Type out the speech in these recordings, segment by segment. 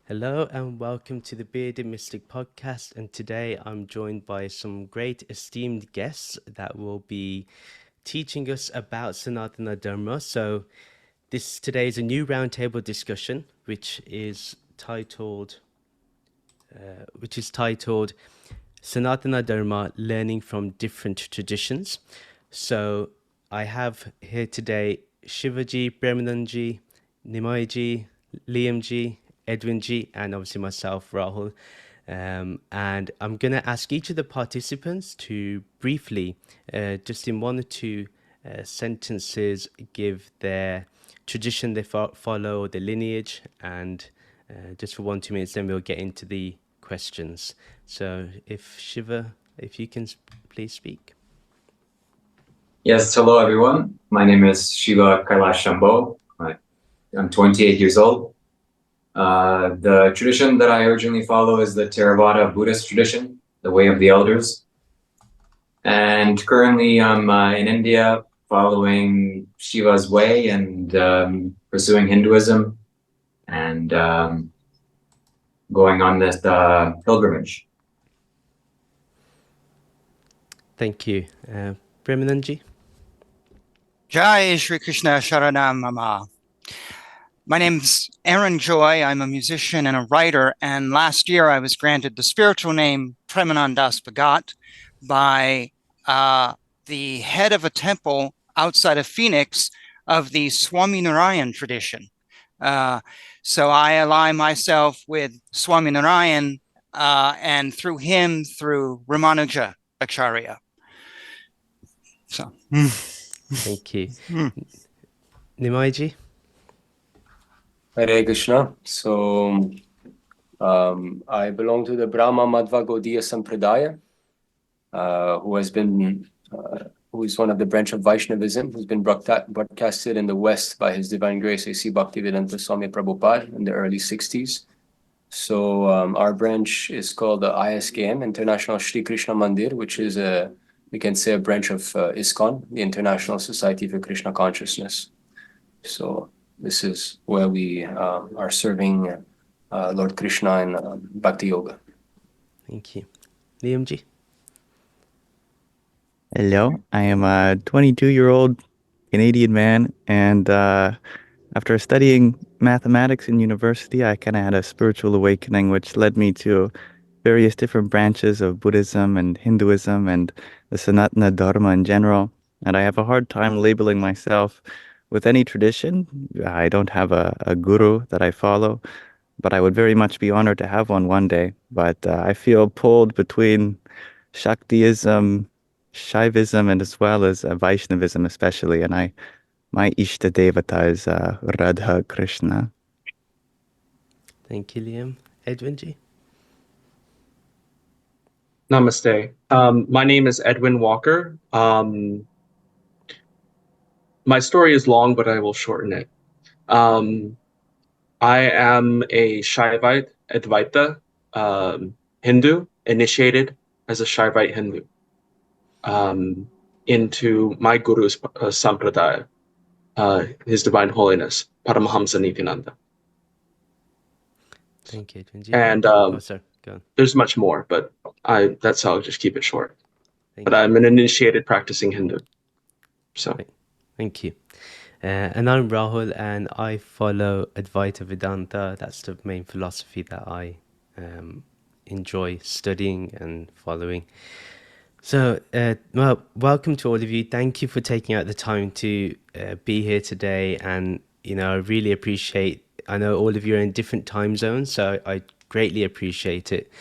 Hello and welcome to the Bearded Mystic podcast. And today I'm joined by some great esteemed guests that will be teaching us about Sanatana Dharma. So this today is a new roundtable discussion, which is titled Sanatana Dharma: Learning from Different Traditions. So I have here today Shiva Ji, Premananda Ji, Nimai Ji, Lyam Ji, Edwin Ji, and obviously myself, Rahul. And I'm going to ask each of the participants to briefly, just in one or two sentences, give their tradition they follow, the lineage, and just for 1-2 minutes, then we'll get into the questions. So if Shiva, if you can please speak. Yes, hello everyone. My name is Shiva Shambho. I'm 28 years old. The tradition that I originally follow is the Theravada Buddhist tradition, the way of the elders. And currently I'm in India following Shiva's way and pursuing Hinduism and going on this pilgrimage. Thank you. Premananda Ji. Jai Shri Krishna Sharanam Mama. My name's Aaron Joy. I'm a musician and a writer, and last year I was granted the spiritual name Premananda Bhagat by the head of a temple outside of Phoenix of the Swaminarayan tradition. So I align myself with Swaminarayan and through him, through Ramanuja Acharya. So... Thank you. Nimai Ji. Hare Krishna. So I belong to the Brahma Madhva Gaudiya Sampradaya, who is one of the branch of Vaishnavism, who's been broadcasted in the West by His Divine Grace A.C. Bhaktivedanta Swami Prabhupada in the early 60s. So our branch is called the ISKM, International Shri Krishna Mandir, which is we can say a branch of ISKCON, the International Society for Krishna Consciousness. So this is where we are serving Lord Krishna in Bhakti Yoga. Thank you. Lyam Ji. Hello, I am a 22-year-old Canadian man, and after studying mathematics in university, I kind of had a spiritual awakening, which led me to various different branches of Buddhism and Hinduism and the Sanatana Dharma in general. And I have a hard time labeling myself with any tradition. I don't have a guru that I follow, but I would very much be honored to have one day. But I feel pulled between Shaktiism, Shaivism, and as well as Vaishnavism especially. And my Ishta Devata is Radha Krishna. Thank you, Lyam. Edwin Ji. Namaste. My name is Edwin Walker. My story is long, but I will shorten it. I am a Shaivite Advaita Hindu, initiated as a Shaivite Hindu into my guru's sampradaya, His Divine Holiness, Paramahamsa Nityananda. Thank you, Edwin Ji. And sorry, go on. There's much more, but that's how I'll just keep it short. Thank But you. I'm an initiated practicing Hindu. So Thank you. And I'm Rahul, and I follow Advaita Vedanta. That's the main philosophy that I enjoy studying and following. So, well, welcome to all of you. Thank you for taking out the time to be here today. And, I really appreciate, I know all of you are in different time zones, so I greatly appreciate it.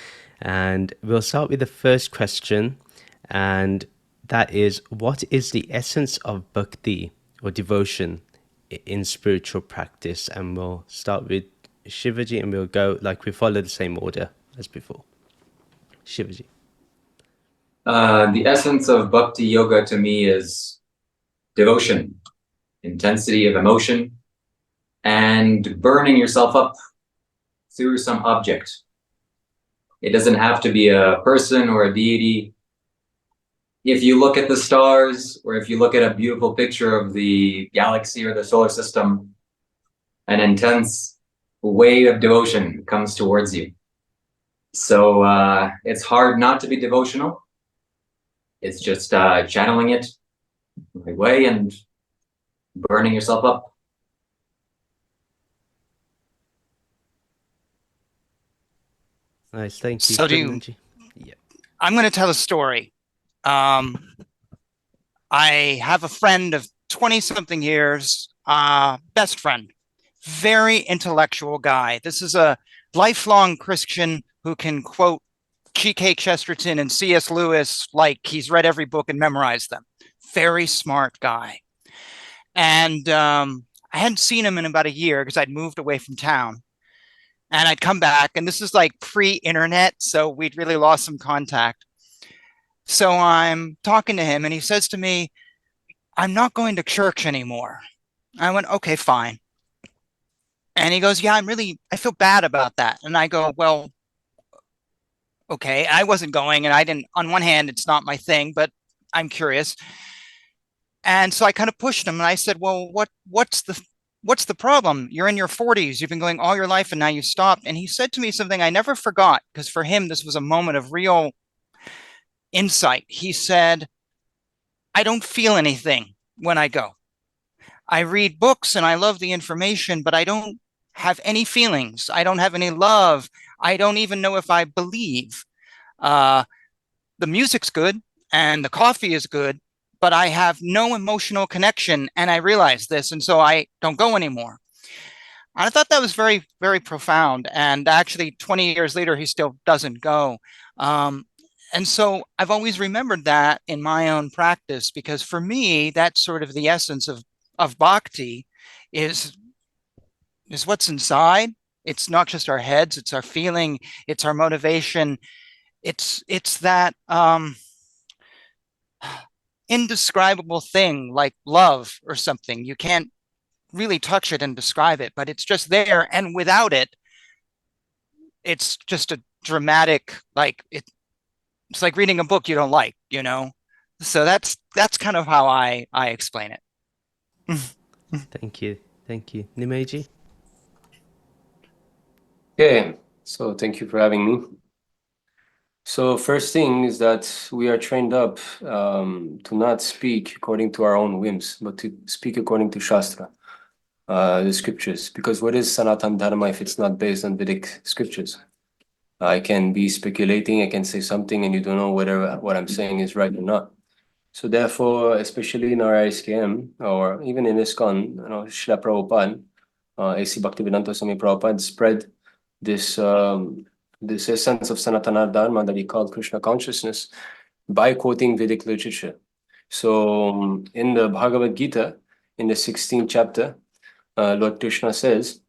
And we'll start with the first question, and that is, what is the essence of bhakti or devotion in spiritual practice? And we'll start with Shiva Ji, and we'll go like we follow the same order as before. Shiva Ji. The essence of Bhakti Yoga to me is devotion, intensity of emotion, and burning yourself up through some object. It doesn't have to be a person or a deity. If you look at the stars, or if you look at a beautiful picture of the galaxy or the solar system, an intense wave of devotion comes towards you. So it's hard not to be devotional. It's just channeling it the right way and burning yourself up. Nice, thank you. So Premananda Ji. Yeah. I'm going to tell a story. I have a friend of 20-something years, best friend, very intellectual guy. This is a lifelong Christian who can quote G.K. Chesterton and C.S. Lewis like he's read every book and memorized them. Very smart guy. And I hadn't seen him in about a year because I'd moved away from town. And I'd come back, and this is like pre-internet, so we'd really lost some contact. So I'm talking to him, and he says to me, "I'm not going to church anymore." I went, "Okay, fine." And he goes, "Yeah, I feel bad about that." And I go, "Well, okay." I wasn't going, and I didn't, on one hand, it's not my thing, but I'm curious. And so I kind of pushed him, and I said, "Well, what's the problem? You're in your 40s. You've been going all your life, and now you stopped." And he said to me something I never forgot, because for him, this was a moment of real insight. He said, "I don't feel anything when I go. I read books and I love the information, but I don't have any feelings. I don't have any love. I don't even know if I believe. The music's good and the coffee is good, but I have no emotional connection, and I realize this, and so I don't go anymore." And I thought that was very, very profound. And actually, 20 years later, he still doesn't go. And so I've always remembered that in my own practice, because for me, that's sort of the essence of bhakti is what's inside. It's not just our heads, it's our feeling, it's our motivation. It's that indescribable thing like love or something. You can't really touch it and describe it, but it's just there. And without it, it's just a dramatic, like it's like reading a book you don't like, you know? So that's kind of how I explain it. Thank you. Thank you. Nimai Ji? Okay, so thank you for having me. So first thing is that we are trained up to not speak according to our own whims, but to speak according to Shastra, the scriptures. Because what is Sanatana Dharma if it's not based on Vedic scriptures? I can be speculating, I can say something, and you don't know whether what I'm saying is right or not. So therefore, especially in our ISKM, or even in ISKCON, Srila Prabhupada, A.C. Bhaktivedanta Swami Prabhupada spread this this essence of Sanatana Dharma that he called Krishna consciousness by quoting Vedic literature. So in the Bhagavad Gita, in the 16th chapter, Lord Krishna says,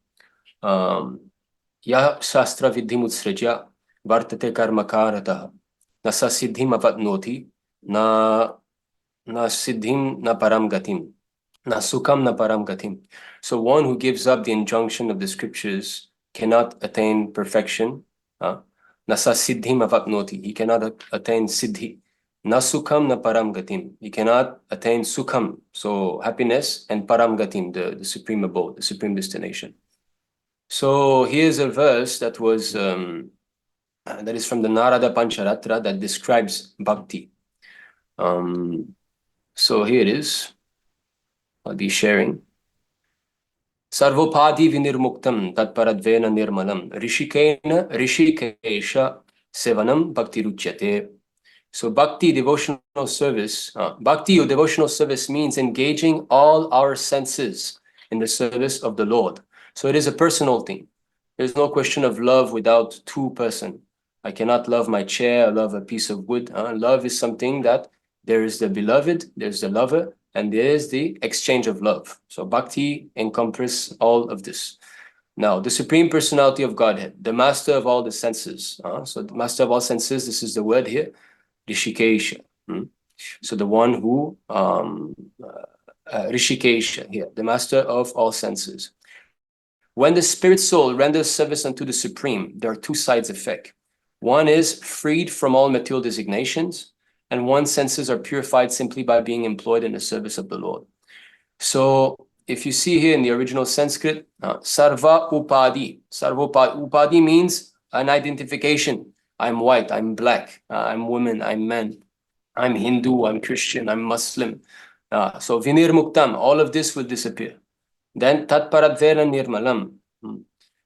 Ya Shastra Vidhim Utsrajya Vartate Karmakarataha Nasa Siddhim Avatnoti Na Siddhim Na Param Gatim Na Sukham Na Param Gatim. So one who gives up the injunction of the scriptures cannot attain perfection. Nasa Siddhim Avatnoti. He cannot attain Siddhi. Na Sukham Na Param Gatim. He cannot attain Sukham, so happiness, and Param Gatim, the supreme abode, the supreme destination. So here's a verse that was that is from the Narada Pancharatra that describes bhakti. So here it is. I'll be sharing. Sarvopadi vinirmuktam tatparadvena nirmalam rishikesha sevanam bhakti ruchyate. So bhakti, devotional service. Bhakti or devotional service means engaging all our senses in the service of the Lord. So it is a personal thing. There's no question of love without two person. I cannot love my chair, I love a piece of wood. Love is something that there is the beloved, there's the lover, and there is the exchange of love. So bhakti encompasses all of this. Now, the Supreme Personality of Godhead, the master of all the senses. So the master of all senses, this is the word here, Rishikesha. So the one who, Rishikesha here, the master of all senses. When the spirit soul renders service unto the Supreme, there are two sides effect. One is freed from all material designations, and one's senses are purified simply by being employed in the service of the Lord. So if you see here in the original Sanskrit, sarva upadi. Sarva upadi means an identification. I'm white, I'm black, I'm woman, I'm man, I'm Hindu, I'm Christian, I'm Muslim. So vinirmuktam, all of this will disappear. Then tatparadvera nirmalam.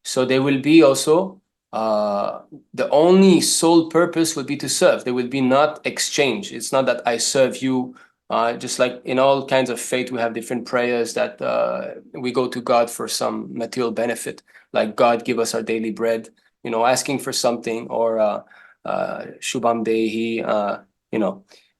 So there will be also the only sole purpose would be to serve. There will be not exchange. It's not that I serve you. Just like in all kinds of faith, we have different prayers that we go to God for some material benefit, like God give us our daily bread, asking for something, or Shubham Dehi,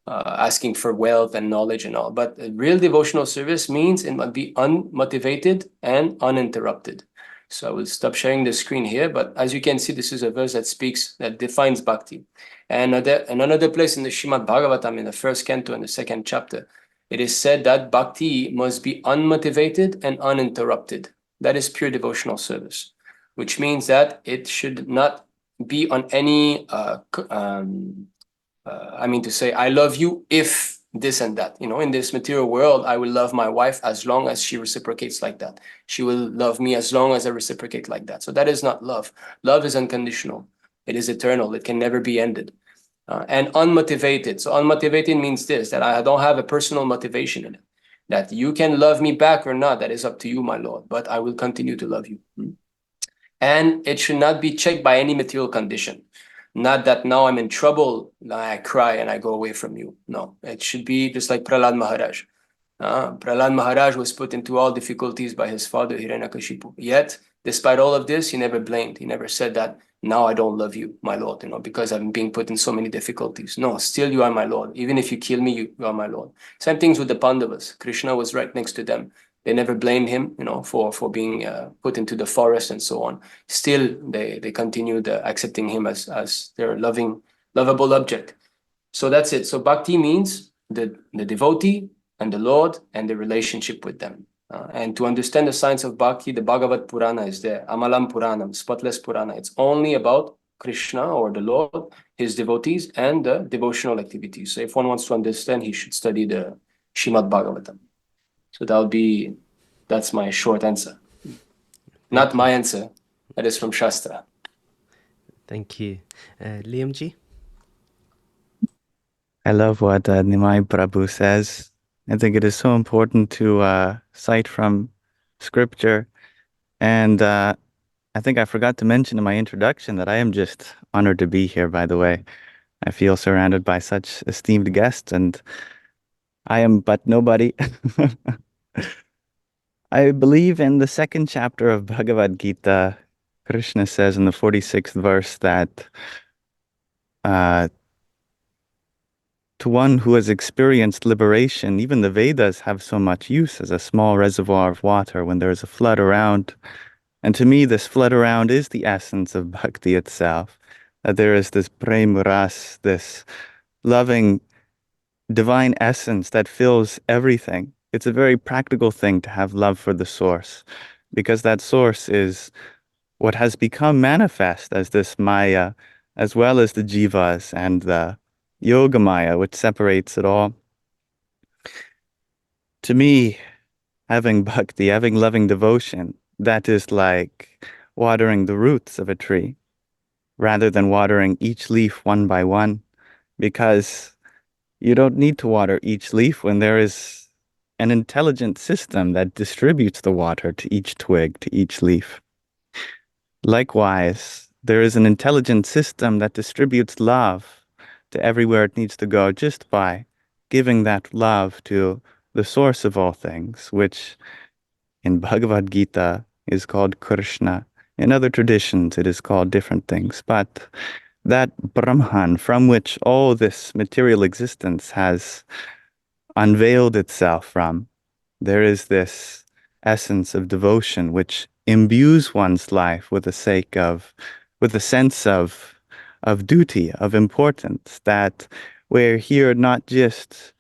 asking for wealth and knowledge and all. But real devotional service means it must be unmotivated and uninterrupted. So I will stop sharing the screen here, but as you can see, this is a verse that defines bhakti. And another place in the Srimad Bhagavatam, in the first canto and the second chapter, it is said that bhakti must be unmotivated and uninterrupted. That is pure devotional service, which means that it should not be on any, to say, I love you if this and that. In this material world, I will love my wife as long as she reciprocates like that. She will love me as long as I reciprocate like that. So that is not love. Love is unconditional. It is eternal. It can never be ended. And unmotivated. So unmotivated means this, that I don't have a personal motivation in it. That you can love me back or not, that is up to you, my Lord, but I will continue to love you. And it should not be checked by any material condition. Not that now I'm in trouble, I cry and I go away from you. No, it should be just like Prahlad Maharaj. Prahlad Maharaj was put into all difficulties by his father, Hiranyakashipu. Yet, despite all of this, he never blamed. He never said that, now I don't love you, my Lord, because I'm being put in so many difficulties. No, still you are my Lord. Even if you kill me, you are my Lord. Same things with the Pandavas. Krishna was right next to them. They never blamed him, for being put into the forest and so on. Still, they continued accepting him as their lovable object. So that's it. So bhakti means the devotee and the Lord and the relationship with them. And to understand the science of bhakti, the Bhagavad Purana is there. Amalam Puranam, spotless Purana. It's only about Krishna or the Lord, his devotees, and the devotional activities. So if one wants to understand, he should study the Srimad Bhagavatam. So that's my short answer. Not my answer. That is from Shastra. Thank you. Lyam Ji? I love what Nimai Prabhu says. I think it is so important to cite from scripture. And I think I forgot to mention in my introduction that I am just honored to be here, by the way. I feel surrounded by such esteemed guests, and I am but nobody. I believe in the second chapter of Bhagavad Gita, Krishna says in the 46th verse that to one who has experienced liberation, even the Vedas have so much use as a small reservoir of water when there is a flood around. And to me, this flood around is the essence of bhakti itself. That there is this prem ras, this loving divine essence that fills everything. It's a very practical thing to have love for the source, because that source is what has become manifest as this Maya, as well as the jivas and the Yoga Maya, which separates it all. To me, having bhakti, having loving devotion, that is like watering the roots of a tree, rather than watering each leaf one by one, because you don't need to water each leaf when there is an intelligent system that distributes the water to each twig, to each leaf. Likewise, there is an intelligent system that distributes love to everywhere it needs to go just by giving that love to the source of all things, which in Bhagavad Gita is called Krishna. In other traditions, it is called different things. But that Brahman from which all this material existence has unveiled itself from, there is this essence of devotion which imbues one's life with a sense of duty, of importance, that we're here not just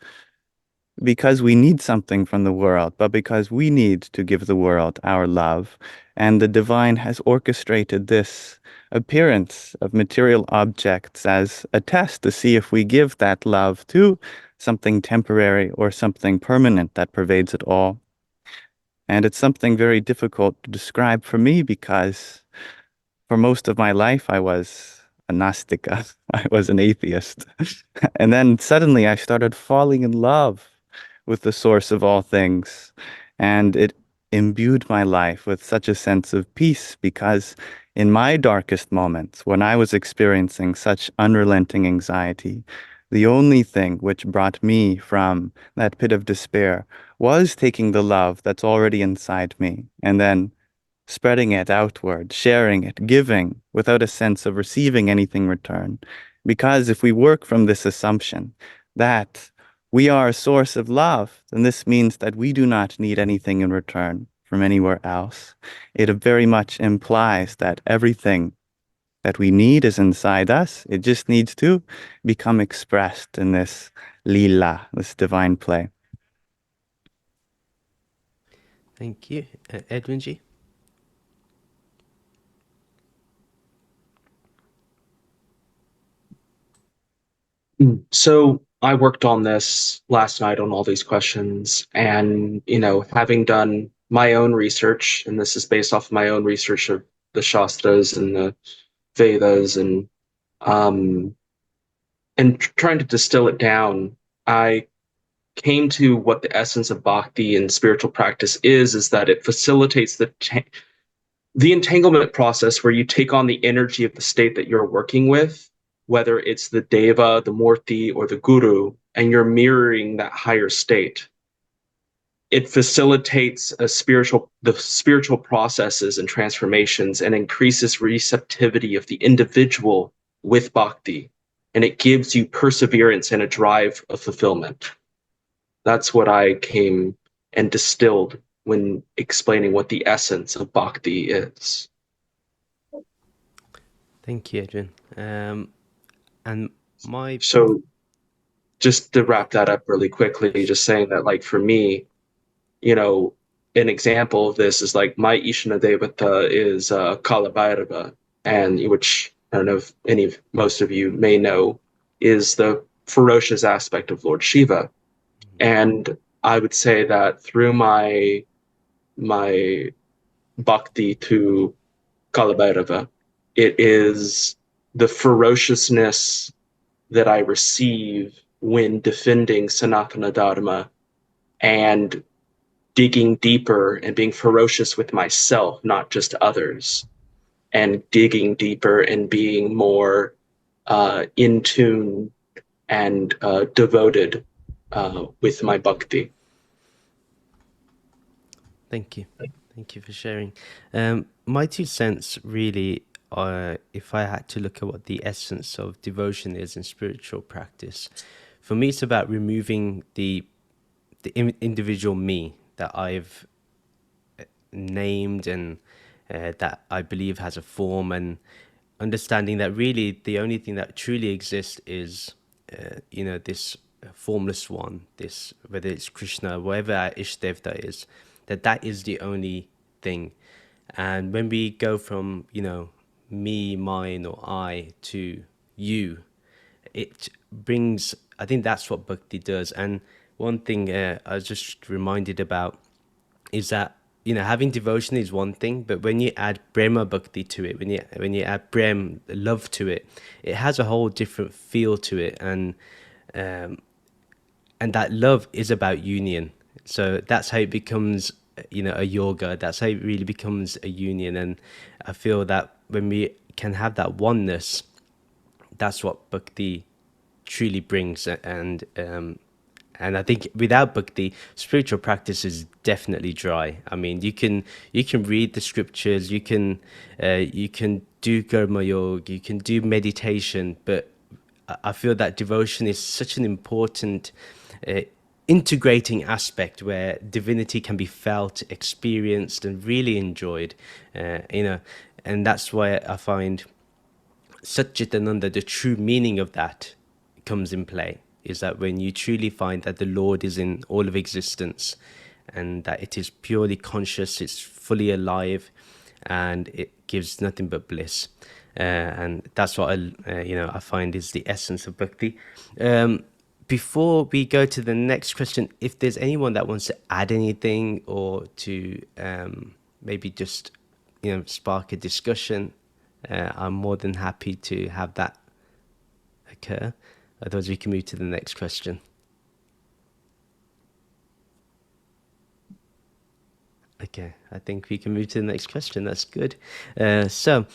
because we need something from the world, but because we need to give the world our love. And the divine has orchestrated this appearance of material objects as a test to see if we give that love to something temporary or something permanent that pervades it all. And it's something very difficult to describe for me because for most of my life, I was a Nastika. I was an atheist. And then suddenly I started falling in love with the source of all things. And it imbued my life with such a sense of peace because in my darkest moments, when I was experiencing such unrelenting anxiety, the only thing which brought me from that pit of despair was taking the love that's already inside me and then spreading it outward, sharing it, giving without a sense of receiving anything in return. Because if we work from this assumption that we are a source of love, then this means that we do not need anything in return from anywhere else. It very much implies that everything that we need is inside us. It just needs to become expressed in this lila, this divine play. Thank you. Edwin Ji? So I worked on this last night on all these questions, and having done my own research, and this is based off of my own research of the Shastras and the Vedas, um, and trying to distill it down, I came to what the essence of bhakti and spiritual practice is that it facilitates the entanglement process where you take on the energy of the state that you're working with, whether it's the deva, the murti, or the guru, and you're mirroring that higher state. It facilitates the spiritual processes and transformations and increases receptivity of the individual with bhakti. And it gives you perseverance and a drive of fulfillment. That's what I came and distilled when explaining what the essence of bhakti is. Thank you, Edwin. And So just to wrap that up really quickly, just saying that, like, for me, an example of this is like my Ishana Devata is Kalabhairava, and which I don't know if most of you may know, is the ferocious aspect of Lord Shiva. And I would say that through my bhakti to Kalabhairava, it is the ferociousness that I receive when defending Sanatana Dharma and digging deeper and being ferocious with myself, not just others, and digging deeper and being more in tune and devoted with my bhakti. Thank you. Thank you for sharing. My 2 cents really are, if I had to look at what the essence of devotion is in spiritual practice, for me it's about removing the individual me that I've named and that I believe has a form, and understanding that really the only thing that truly exists is this formless one, this, whether it's Krishna, whatever our Ishtevta is, that is the only thing. And when we go from me, mine, or I to you, it brings, I think that's what bhakti does. And one thing I was just reminded about is that having devotion is one thing, but when you add Brahma Bhakti to it, when you add Brem, love, to it, it has a whole different feel to it. And that love is about union. So that's how it becomes a yoga. That's how it really becomes a union. And I feel that when we can have that oneness, that's what bhakti truly brings. And I think without bhakti, spiritual practice is definitely dry. I mean, you can read the scriptures, you can do karma yoga, you can do meditation, but I feel that devotion is such an important integrating aspect where divinity can be felt, experienced, and really enjoyed. And that's why I find Satchitananda, the true meaning of that, comes in play, is that when you truly find that the Lord is in all of existence and that it is purely conscious, it's fully alive, and it gives nothing but bliss. And that's what I find is the essence of bhakti. before we go to the next question, if there's anyone that wants to add anything or to maybe just spark a discussion, I'm more than happy to have that occur. Otherwise, we can move to the next question. Okay, I think we can move to the next question. That's good. So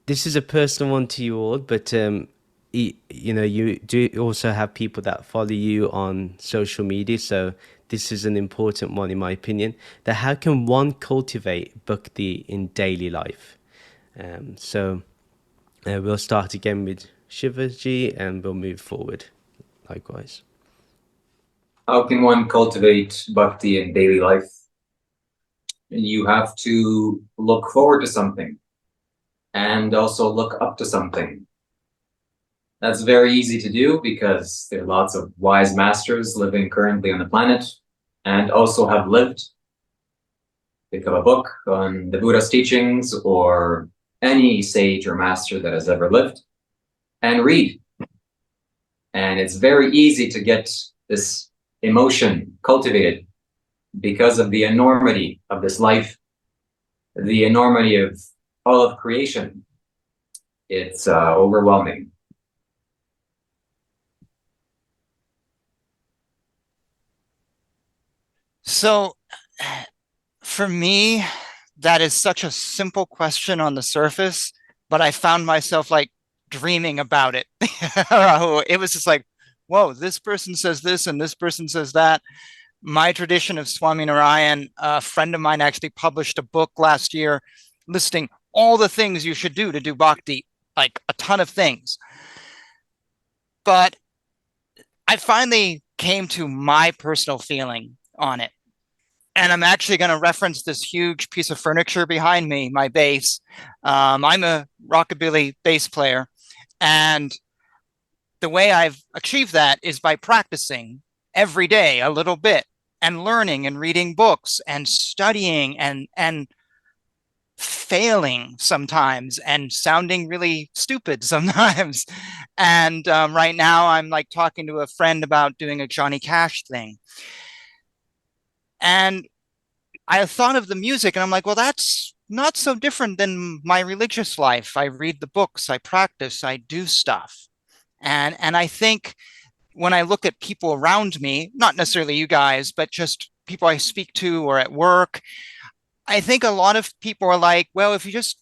this is a personal one to you all, but you do also have people that follow you on social media, so this is an important one in my opinion. That how can one cultivate bhakti in daily life? So we'll start again with Shiva Ji and we'll move forward likewise. How can one cultivate bhakti in daily life? You have to look forward to something and also look up to something. That's very easy to do because there are lots of wise masters living currently on the planet and also have lived. Pick up a book on the Buddha's teachings or any sage or master that has ever lived and read. And it's very easy to get this emotion cultivated because of the enormity of this life, the enormity of all of creation. It's overwhelming. So for me, that is such a simple question on the surface, but I found myself like dreaming about it. It was just like, whoa, this person says this and this person says that. My tradition of Swaminarayan, a friend of mine actually published a book last year listing all the things you should do to do bhakti, like a ton of things. But I finally came to my personal feeling on it. And I'm actually going to reference this huge piece of furniture behind me, my bass. I'm a rockabilly bass player. And the way I've achieved that is by practicing every day a little bit and learning and reading books and studying and failing sometimes and sounding really stupid sometimes. And right now I'm like talking to a friend about doing a Johnny Cash thing. And I thought of the music and I'm like, well, that's not so different than my religious life. I read the books, I practice, I do stuff. And I think when I look at people around me, not necessarily you guys, but just people I speak to or at work, I think a lot of people are like, well, if you just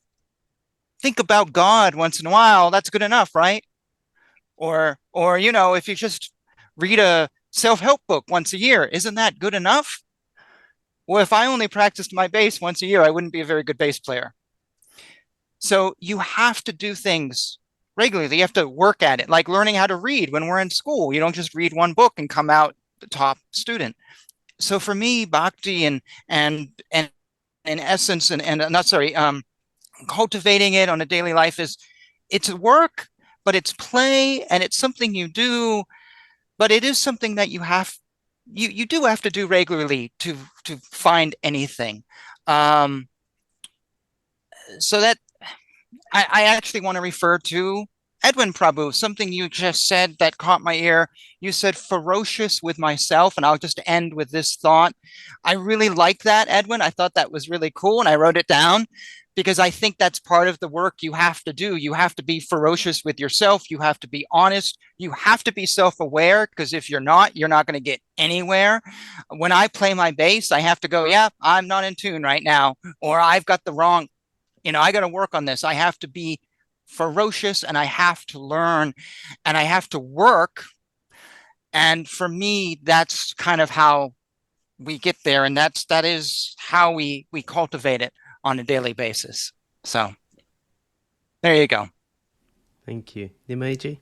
think about God once in a while, that's good enough, right? Or if you just read a self-help book once a year, isn't that good enough? Well, if I only practiced my bass once a year, I wouldn't be a very good bass player. So you have to do things regularly. You have to work at it, like learning how to read when we're in school. You don't just read one book and come out the top student. So for me, bhakti and in essence and not sorry, cultivating it on a daily life it's work, but it's play and it's something you do, but it is something that you do have to do regularly to find anything. So that I actually want to refer to Edwin Prabhu, something you just said that caught my ear. You said ferocious with myself, and I'll just end with this thought. I really like that, Edwin. I thought that was really cool, and I wrote it down because I think that's part of the work you have to do. You have to be ferocious with yourself. You have to be honest. You have to be self-aware, because if you're not going to get anywhere. When I play my bass, I have to go, yeah, I'm not in tune right now, or I've got the wrong, I got to work on this. I have to be ferocious and I have to learn and I have to work. And for me, that's kind of how we get there. And that is how we cultivate it on a daily basis. So there you go. Thank you. Nimai Ji?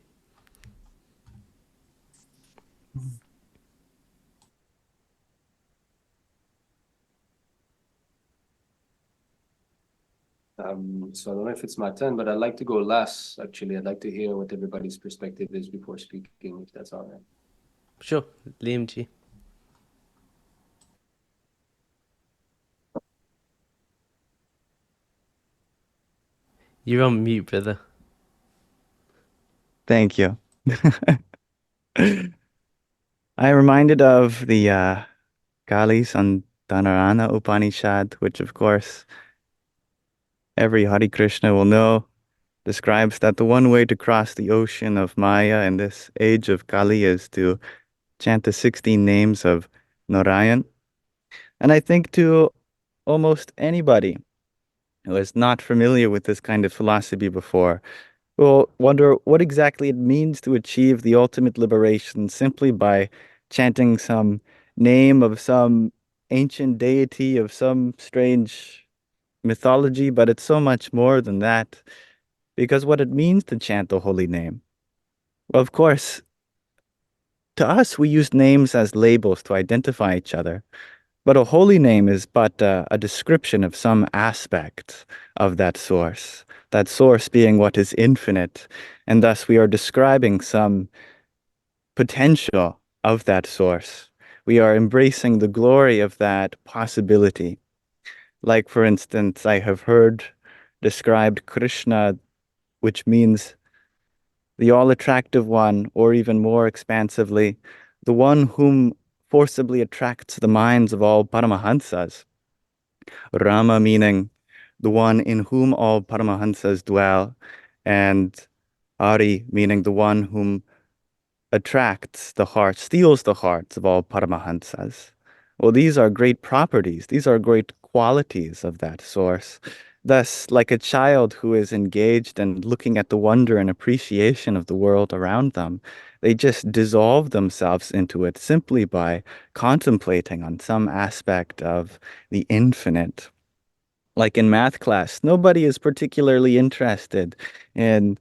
So I don't know if it's my turn, but I'd like to go last, actually. I'd like to hear what everybody's perspective is before speaking, if that's all right. Sure. Lyam Ji? You're on mute, brother. Thank you. I'm reminded of the Kali Santanarana Upanishad, which of course every Hare Krishna will know, describes that the one way to cross the ocean of Maya in this age of Kali is to chant the 16 names of Narayan. And I think to almost anybody who is not familiar with this kind of philosophy before will wonder what exactly it means to achieve the ultimate liberation simply by chanting some name of some ancient deity of some strange mythology, but it's so much more than that. Because what it means to chant the holy name, well, of course, to us, we use names as labels to identify each other. But a holy name is but a description of some aspect of that source being what is infinite, and thus we are describing some potential of that source. We are embracing the glory of that possibility. Like, for instance, I have heard described Krishna, which means the all-attractive one, or even more expansively, the one whom forcibly attracts the minds of all Paramahansas. Rama meaning the one in whom all Paramahansas dwell, and Ari meaning the one whom attracts the heart, steals the hearts of all Paramahansas. Well, these are great properties. These are great qualities of that source. Thus, like a child who is engaged and looking at the wonder and appreciation of the world around them, they just dissolve themselves into it simply by contemplating on some aspect of the infinite. Like in math class, nobody is particularly interested in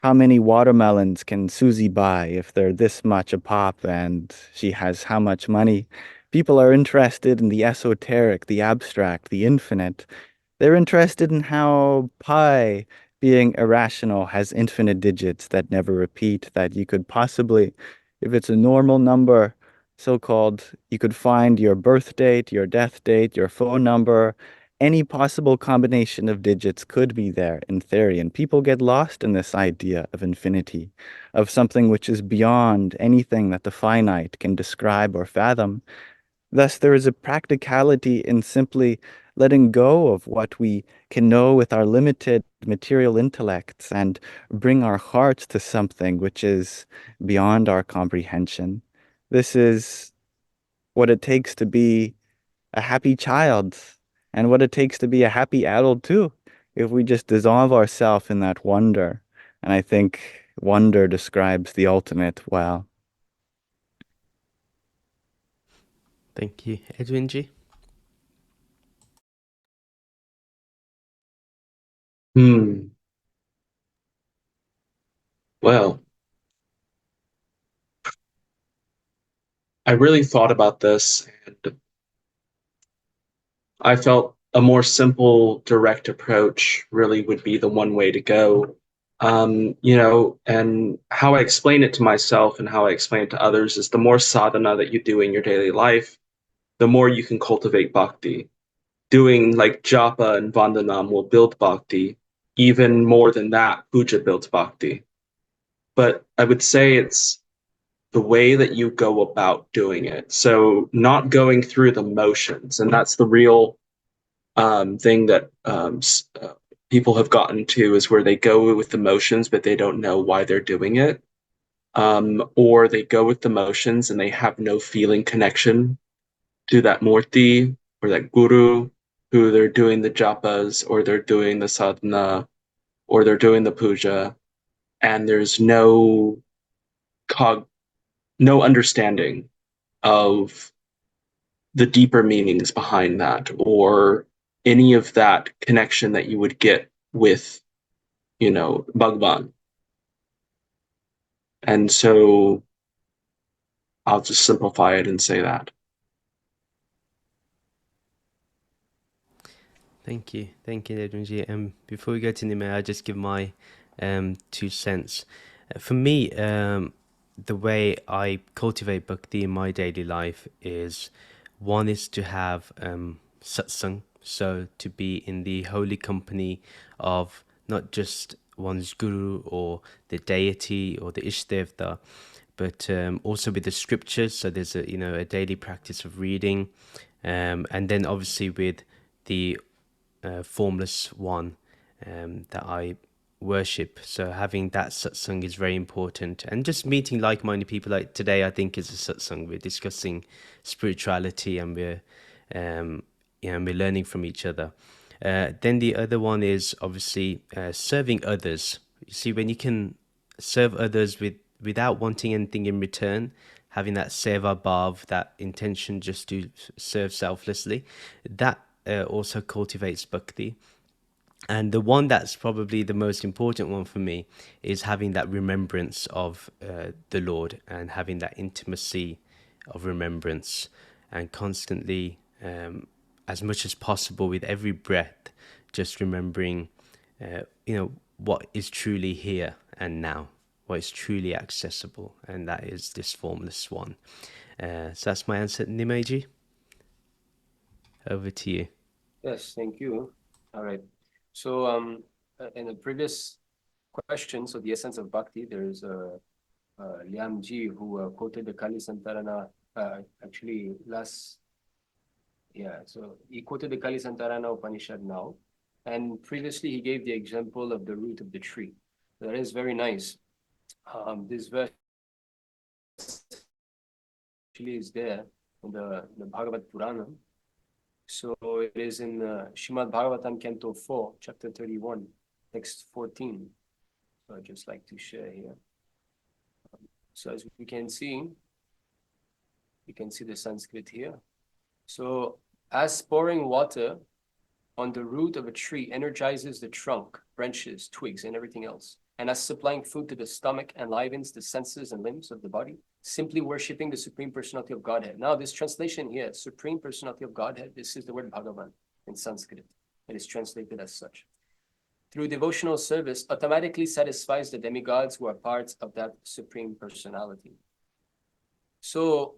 how many watermelons can Susie buy if they're this much a pop and she has how much money. People are interested in the esoteric, the abstract, the infinite. They're interested in how pi, being irrational, has infinite digits that never repeat, that you could possibly, if it's a normal number, so-called, you could find your birth date, your death date, your phone number, any possible combination of digits could be there in theory. And people get lost in this idea of infinity, of something which is beyond anything that the finite can describe or fathom. Thus, there is a practicality in simply letting go of what we can know with our limited material intellects and bring our hearts to something which is beyond our comprehension. This is what it takes to be a happy child and what it takes to be a happy adult too, if we just dissolve ourselves in that wonder. And I think wonder describes the ultimate well. Thank you. Edwin Ji? Well, I really thought about this, and I felt a more simple, direct approach really would be the one way to go. And how I explain it to myself and how I explain it to others is the more sadhana that you do in your daily life, the more you can cultivate bhakti. Doing like japa and vandanam will build bhakti. Even more than that, puja builds bhakti. But I would say it's the way that you go about doing it. So not going through the motions, and that's the real thing that people have gotten to, is where they go with the motions, but they don't know why they're doing it. Or they go with the motions and they have no feeling connection to that murti or that guru who they're doing the japas or they're doing the sadhana or they're doing the puja, and there's no understanding of the deeper meanings behind that or any of that connection that you would get with, Bhagwan. And so I'll just simplify it and say that. Thank you. Thank you, Edwin Ji. Before we go to Nimai, I'll just give my 2 cents. For me, the way I cultivate bhakti in my daily life is, one is to have satsang, so to be in the holy company of not just one's guru or the deity or the Ishtevta, but also with the scriptures. So there's a daily practice of reading, and then obviously with the formless one that I worship. So having that satsang is very important, and just meeting like-minded people. Like today, I think is a satsang. We're discussing spirituality, and we're we're learning from each other. Then the other one is obviously serving others. You see, when you can serve others without wanting anything in return, having that seva bhav, that intention just to serve selflessly, that also cultivates bhakti. And the one that's probably the most important one for me is having that remembrance of the Lord, and having that intimacy of remembrance, and constantly, as much as possible, with every breath, just remembering, what is truly here and now, what is truly accessible, and that is this formless one. So that's my answer. Nimai Ji, over to you. Yes, thank you. All right. So in the previous question, so the essence of bhakti, there's Lyam Ji who quoted the Kali Santarana actually so he quoted the Kali Santarana Upanishad now, and previously he gave the example of the root of the tree. That is very nice. This verse actually is there in the Bhagavad Purana. So it is in Srimad Bhagavatam, Canto 4, Chapter 31, Text 14. So I'd just like to share here. So as we can see, you can see the Sanskrit here. So as pouring water on the root of a tree energizes the trunk, branches, twigs, and everything else, and as supplying food to the stomach enlivens the senses and limbs of the body, simply worshipping the Supreme Personality of Godhead. Now this translation here, Supreme Personality of Godhead, this is the word Bhagavan in Sanskrit. It is translated as such. Through devotional service, automatically satisfies the demigods who are parts of that Supreme Personality. So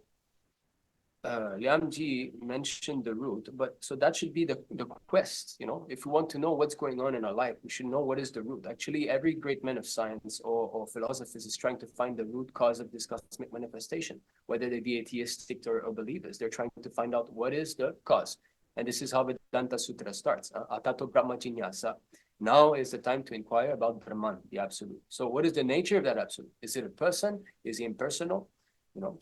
Lyam Ji mentioned the root, but so that should be the quest, if we want to know what's going on in our life, we should know what is the root. Actually, every great man of science or philosophers is trying to find the root cause of this cosmic manifestation, whether they be atheistic or believers. They're trying to find out what is the cause. And this is how Vedanta Sutra starts. Atato Brahma Jinyasa. Now is the time to inquire about Brahman, the absolute. So what is the nature of that absolute? Is it a person? Is he impersonal?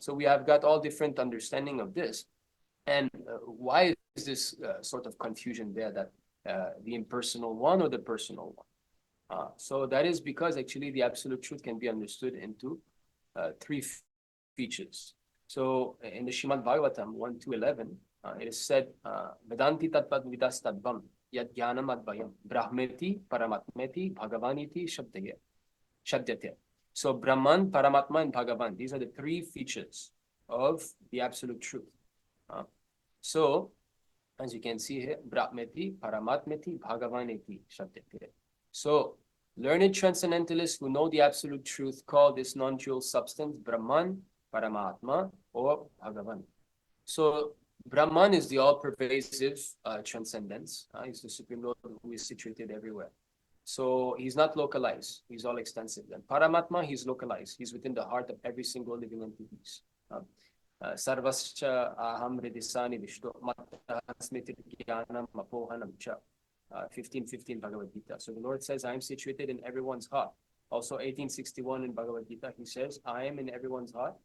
So we have got all different understanding of this. And why is this sort of confusion there, that the impersonal one or the personal one? So that is because actually the absolute truth can be understood into three features. So in the Srimad Bhagavatam 1-11, it is said, Vedanti tatvad vidas tadvam yad jnanam advayam brahmeti paramatmeti bhagavaniti shabdyate. So Brahman, Paramatma, and Bhagavan, these are the three features of the absolute truth. So as you can see here, Brahmeti, Paramatmeti, Bhagavaneti, Shabdete. So learned transcendentalists who know the absolute truth call this non-dual substance Brahman, Paramatma, or Bhagavan. So Brahman is the all-pervasive transcendence. He's the Supreme Lord who is situated everywhere. So he's not localized, he's all extensive. And Paramatma, he's localized. He's within the heart of every single living entities. Sarvascha aham hridisani vishnu matta smriti jnanam apohanam cha. 15:15 Bhagavad Gita. So the Lord says, I am situated in everyone's heart. Also 18:61 in Bhagavad Gita, he says, I am in everyone's heart,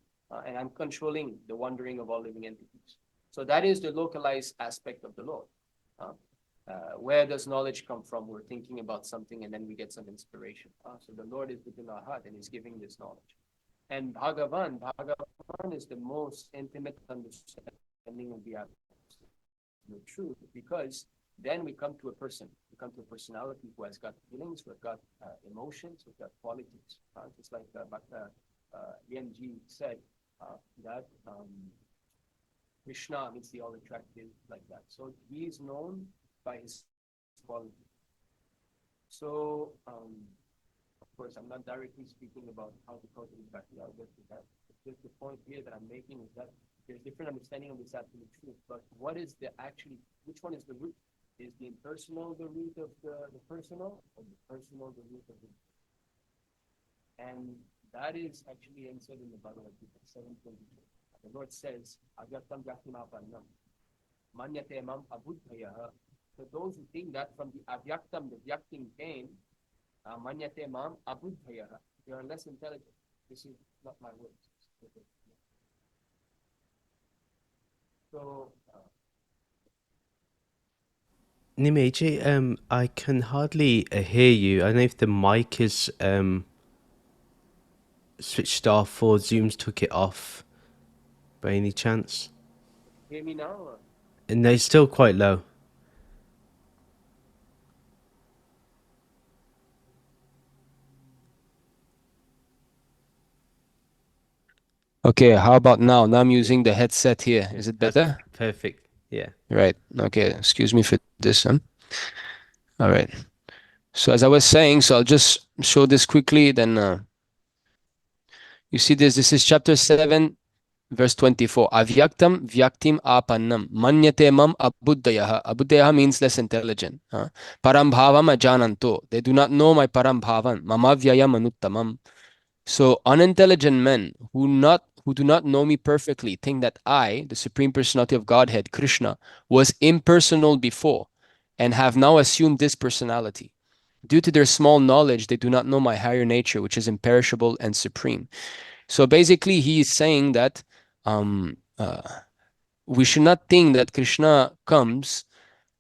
and I'm controlling the wandering of all living entities. So that is the localized aspect of the Lord. Where does knowledge come from? We're thinking about something and then we get some inspiration. So the Lord is within our heart and He's giving this knowledge. And Bhagavan is the most intimate understanding of the truth, because then we come to a person, we come to a personality who has got feelings, who has got emotions, who has got qualities. Just like Lyam Ji said, that Krishna means the all-attractive, like that. So he is known by his quality. So, of course, I'm not directly speaking about how to cultivate Bhakti. I'll get to that. Just the point here that I'm making is that there's different understanding of this absolute truth. But what is which one is the root? Is the impersonal the root of the personal, or the personal the root of the? And That is actually answered in the Bhagavad Gita 7:22. The Lord says, Avyaktam Vyaktimapannam Manyate Mam Abudhayaha. So those who think that from the Avyaktam, the Vyaktim came, Manyate Mam Abudhayaha, they are less intelligent. This is not my words. So, Nimai Ji, I can hardly hear you. I don't know if the mic is switched off or Zoom's took it off by any chance. hear me now? And they're still quite low. Okay, how about now? Now I'm using the headset here. Is it better? Perfect. Yeah. Right. Okay. Excuse me for this. All right. So as I was saying, so I'll just show this quickly. Then you see this. This is chapter 7, verse 24. Avyaktam vyaktim apannam manyate mam abuddhayaha. Abuddhayaha means less intelligent. Parambhavam ajananto. They do not know my parambhavan. Mamavyayam anuttamam. So unintelligent men who do not know me perfectly think that I, the Supreme Personality of Godhead, Krishna, was impersonal before and have now assumed this personality. Due to their small knowledge, they do not know my higher nature, which is imperishable and supreme. So basically, he is saying that we should not think that Krishna comes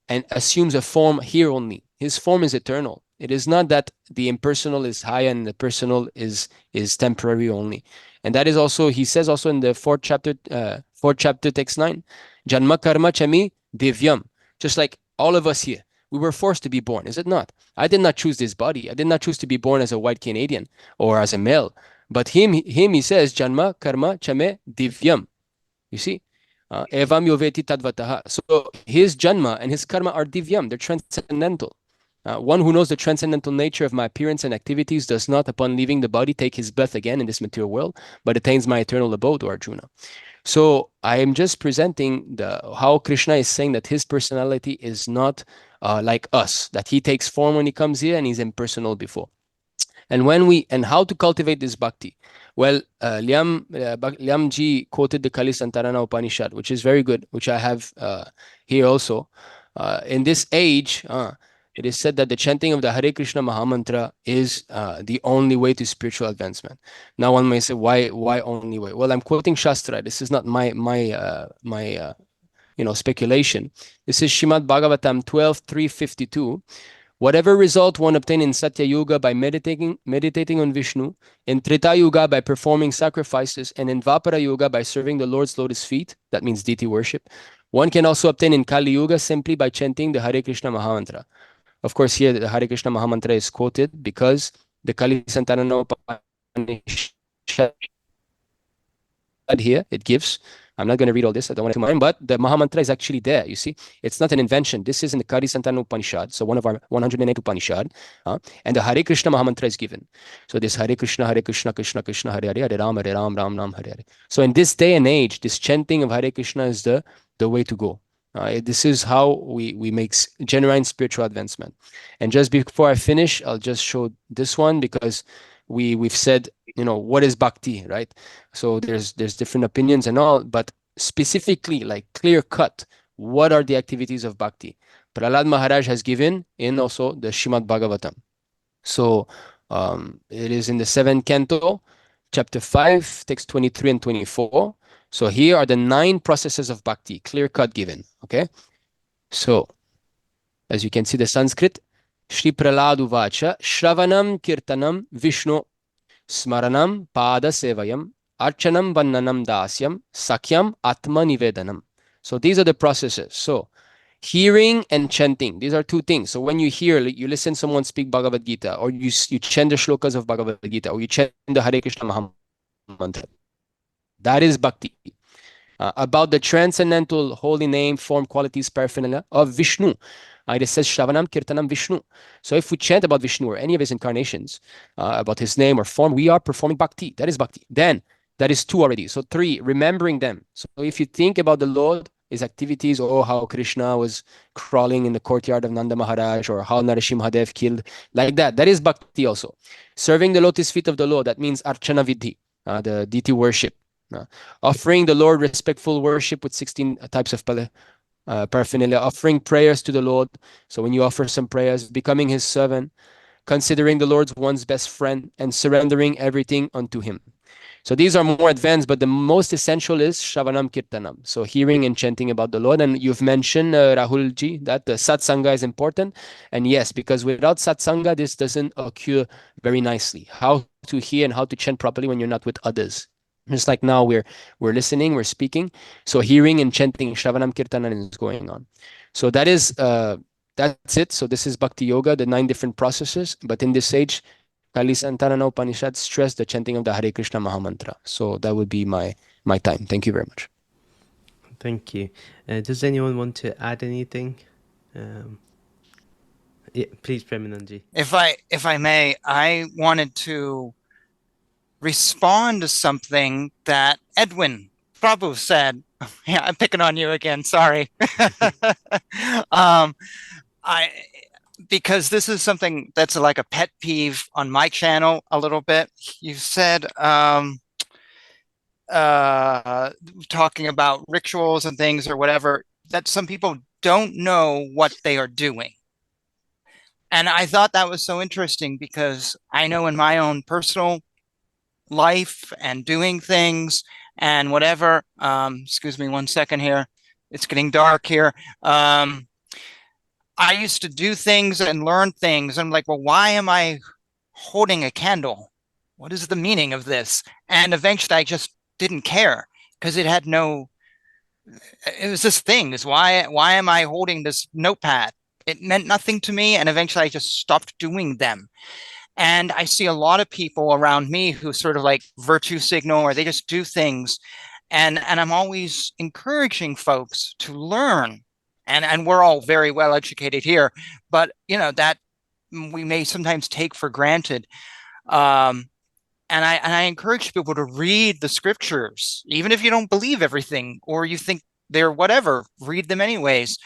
and assumes a form here only. His form is eternal. It is not that the impersonal is high and the personal is temporary only. And that is also, he says also in the fourth chapter, text 9, Janma karma chami divyam. Just like all of us here, we were forced to be born, is it not? I did not choose this body. I did not choose to be born as a white Canadian or as a male. But him he says, Janma karma chame divyam. You see? Evam yoveti tadvataha. So his janma and his karma are divyam, they're transcendental. One who knows the transcendental nature of my appearance and activities does not, upon leaving the body, take his birth again in this material world, but attains my eternal abode, O Arjuna. So I am just presenting how Krishna is saying that his personality is not like us, that he takes form when he comes here and he's impersonal before. And how to cultivate this bhakti? Well, Lyam Ji quoted the Kali Santarana Upanishad, which is very good, which I have here also. In this age, it is said that the chanting of the Hare Krishna Mahamantra is the only way to spiritual advancement. Now one may say, why only way? Well, I'm quoting Shastra. This is not my speculation. This is Shrimad Bhagavatam 12:352. Whatever result one obtain in Satya Yuga by meditating on Vishnu, in Treta Yuga by performing sacrifices, and in Dvapara Yuga by serving the Lord's lotus feet, that means deity worship, one can also obtain in Kali Yuga simply by chanting the Hare Krishna Mahamantra. Of course, here the Hare Krishna Mahamantra is quoted because the Kali Santarana Upanishad here, it gives. I'm not going to read all this. I don't want to mind, but the Mahamantra is actually there. You see, it's not an invention. This is in the Kali Santana Upanishad, so one of our 108 Upanishad, and the Hare Krishna Mahamantra is given. So this Hare Krishna, Krishna Krishna, Hare Hare, Hare Ram, Ram Ram, Hare Hare. So in this day and age, this chanting of Hare Krishna is the way to go. This is how we make genuine spiritual advancement. And just before I finish, I'll just show this one because we've said, what is bhakti, right? So there's different opinions and all, but specifically, like clear cut, what are the activities of bhakti? Prahlad Maharaj has given in also the Shrimad Bhagavatam. So it is in the 7th canto, chapter 5, text 23 and 24. So here are the 9 processes of bhakti, clear cut given. Okay. So as you can see, the Sanskrit, Shri Prahlad Uvacha, Shravanam Kirtanam Vishnu Smaranam Pada Sevayam Archanam Vannanam Dasyam Sakyam Atma Nivedanam. So these are the processes. So hearing and chanting, these are 2 things. So when you hear, you listen someone speak Bhagavad Gita, or you chant the shlokas of Bhagavad Gita, or you chant the Hare Krishna Mahamantra, that is bhakti. About the transcendental holy name, form, qualities, paraphernalia of Vishnu. It says Shravanam Kirtanam Vishnu. So if we chant about Vishnu or any of his incarnations, about his name or form, we are performing bhakti. That is bhakti. Then that is 2 already. So 3, remembering them. So if you think about the Lord, his activities, or how Krishna was crawling in the courtyard of Nanda Maharaj, or how Narasimhadev killed, like that. That is bhakti also. Serving the lotus feet of the Lord, that means archana vidhi, the deity worship. Offering the Lord respectful worship with 16 types of paraphernalia, offering prayers to the Lord. So when you offer some prayers, becoming his servant, considering the Lord one's best friend, and surrendering everything unto him. So these are more advanced, but the most essential is Shravanam Kirtanam. So hearing and chanting about the Lord. And you've mentioned, Rahul Ji, that the satsanga is important. And yes, because without satsanga, this doesn't occur very nicely. How to hear and how to chant properly when you're not with others. Just like now we're listening, we're speaking. So hearing and chanting Shravanam Kirtanam is going on. So that's it. So this is Bhakti Yoga, the 9 different processes. But in this age, Kali Sanatana Upanishad stress the chanting of the Hare Krishna Mahamantra. So that would be my time. Thank you very much. Thank you. Does anyone want to add anything? Yeah, please, Premananda Ji. If I may, I wanted to respond to something that Edwin Prabhu said. Yeah, I'm picking on you again. Sorry. Because this is something that's like a pet peeve on my channel a little bit. You said talking about rituals and things or whatever, that some people don't know what they are doing. And I thought that was so interesting because I know in my own personal life and doing things and whatever, excuse me 1 second here, it's getting dark here. I used to do things and learn things. I'm like, well, why am I holding a candle? What is the meaning of this? And eventually I just didn't care because it had no, it was this thing, is why am I holding this notepad? It meant nothing to me. And eventually I just stopped doing them. And I see a lot of people around me who sort of like virtue signal, or they just do things. And I'm always encouraging folks to learn. And we're all very well educated here, but you know, that we may sometimes take for granted. And I encourage people to read the scriptures, even if you don't believe everything or you think they're whatever, read them anyways,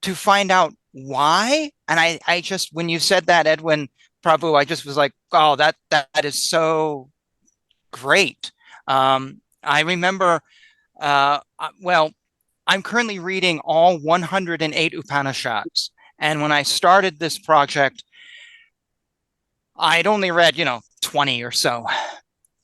to find out why. And I just, when you said that, Edwin Prabhu, I just was like, oh, that is so great. I remember, well, I'm currently reading all 108 Upanishads. And when I started this project, I'd only read, 20 or so.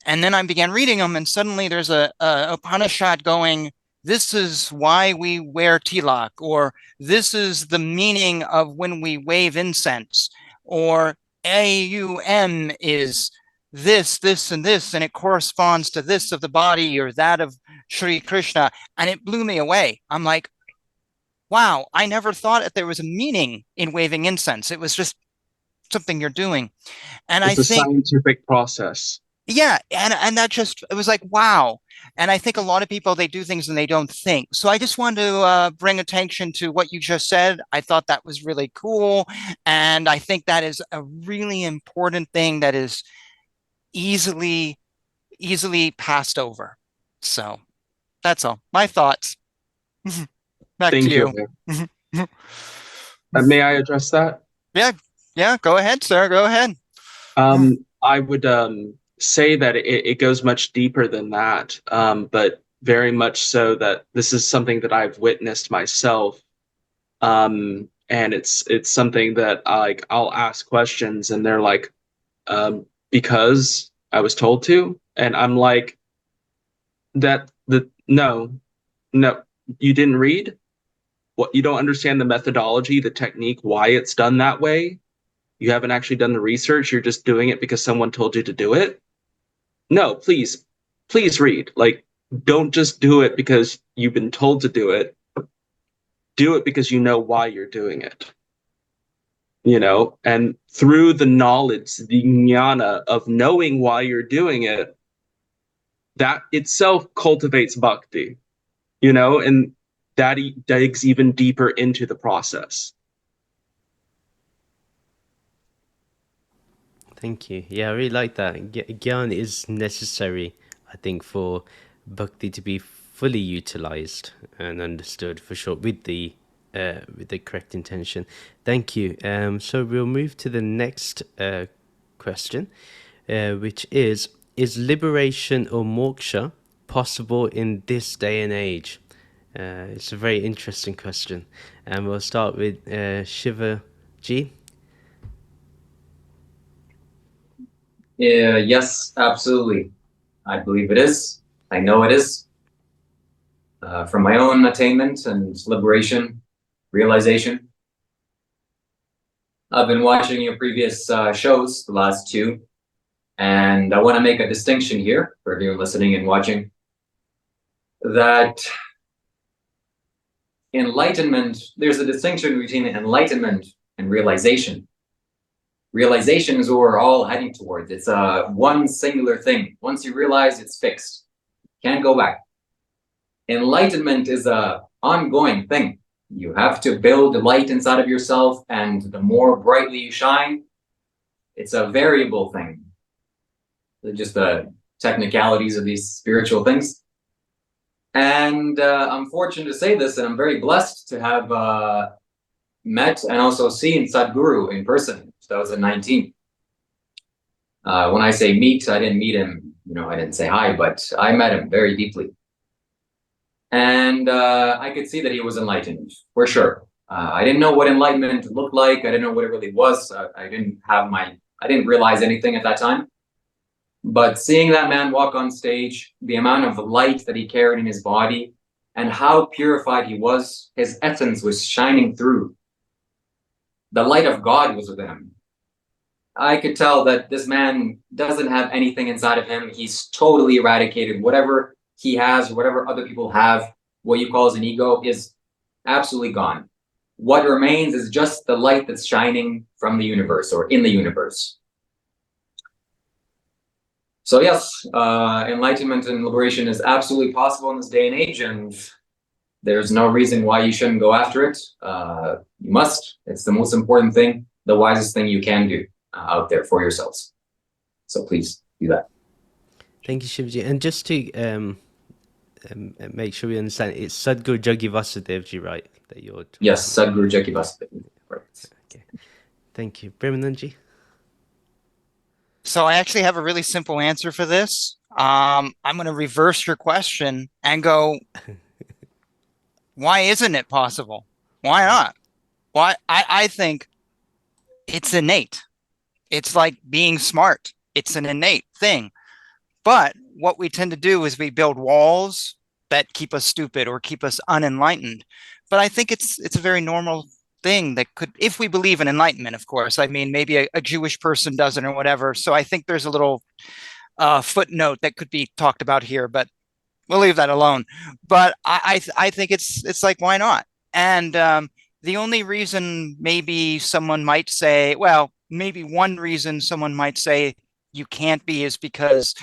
And then I began reading them, and suddenly there's a Upanishad going, this is why we wear tilak, or this is the meaning of when we wave incense, or AUM is this, and this, and it corresponds to this of the body or that of Sri Krishna. And it blew me away. I'm like, wow, I never thought that there was a meaning in waving incense. It was just something you're doing. And It's a scientific process. Yeah, and that just, it was like, wow. And I think a lot of people, they do things and they don't think. So I just wanted to bring attention to what you just said. I thought that was really cool. And I think that is a really important thing that is easily passed over. So that's all. My thoughts. Back Thank to you. May I address that? Yeah, go ahead, sir. Go ahead. I would say that it goes much deeper than that, but very much so that this is something that I've witnessed myself, and it's something that I'll ask questions and they're like, because I was told to, and I'm like, no, you didn't read. What, you don't understand the methodology, the technique, why it's done that way. You haven't actually done the research. You're just doing it because someone told you to do it. No, please read. Like, don't just do it because you've been told to do it. Do it because you know why you're doing it. And through the knowledge, the jnana of knowing why you're doing it, that itself cultivates bhakti, and that digs even deeper into the process. Thank you. Yeah, I really like that. Gyan is necessary, I think, for bhakti to be fully utilized and understood for sure with the correct intention. Thank you. So we'll move to the next question, which is liberation or moksha possible in this day and age? It's a very interesting question, and we'll start with Shiva Ji. Yes, absolutely. I believe it is. I know it is. From my own attainment and liberation, realization. I've been watching your previous shows, the last two, and I want to make a distinction here for everyone listening and watching, that enlightenment, there's a distinction between enlightenment and realization. Realization is what we're all heading towards. It's one singular thing. Once you realize, it's fixed. Can't go back. Enlightenment is a ongoing thing. You have to build light inside of yourself, and the more brightly you shine, it's a variable thing. Just the technicalities of these spiritual things. And I'm fortunate to say this, and I'm very blessed to have met and also seen Sadhguru in person, 2019. When I say meet, I didn't meet him, I didn't say hi, but I met him very deeply. And I could see that he was enlightened, for sure. I didn't know what enlightenment looked like. I didn't know what it really was. I didn't realize anything at that time. But seeing that man walk on stage, the amount of light that he carried in his body, and how purified he was, his essence was shining through. The light of God was with him. I could tell that this man doesn't have anything inside of him. He's totally eradicated. Whatever he has, whatever other people have, what you call as an ego, is absolutely gone. What remains is just the light that's shining from the universe or in the universe. So yes, enlightenment and liberation is absolutely possible in this day and age, and there's no reason why you shouldn't go after it. You must. It's the most important thing, the wisest thing you can do out there for yourselves. So please do that. Thank you, Shivaji. And just to make sure we understand, it's Sadhguru Jaggi Vasudev Ji, right? That you're talking Yes, Sadhguru Jaggi Vasudev. Right. Okay. Thank you. Premananda Ji. So I actually have a really simple answer for this. I'm going to reverse your question and go, why isn't it possible? Why not? Why? I think it's innate. It's like being smart. It's an innate thing. But what we tend to do is we build walls that keep us stupid or keep us unenlightened. But I think it's a very normal thing that could, if we believe in enlightenment, of course. I mean, maybe a Jewish person doesn't or whatever. So I think there's a little footnote that could be talked about here, but we'll leave that alone. But I think it's like, why not? And the only reason maybe someone might say, well, maybe one reason someone might say you can't be is because,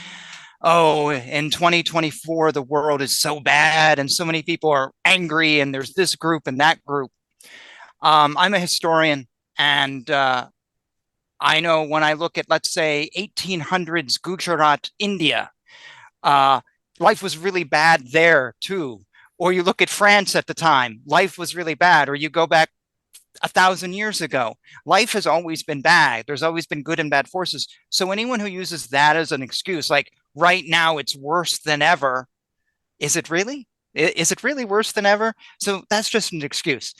oh, in 2024, the world is so bad and so many people are angry and there's this group and that group. I'm a historian, and I know when I look at, let's say, 1800s Gujarat, India, life was really bad there too. Or you look at France at the time, life was really bad. Or you go back 1,000 years ago, life has always been bad. There's always been good and bad forces. So anyone who uses that as an excuse, like right now it's worse than ever, is it really? Is it really worse than ever? So that's just an excuse.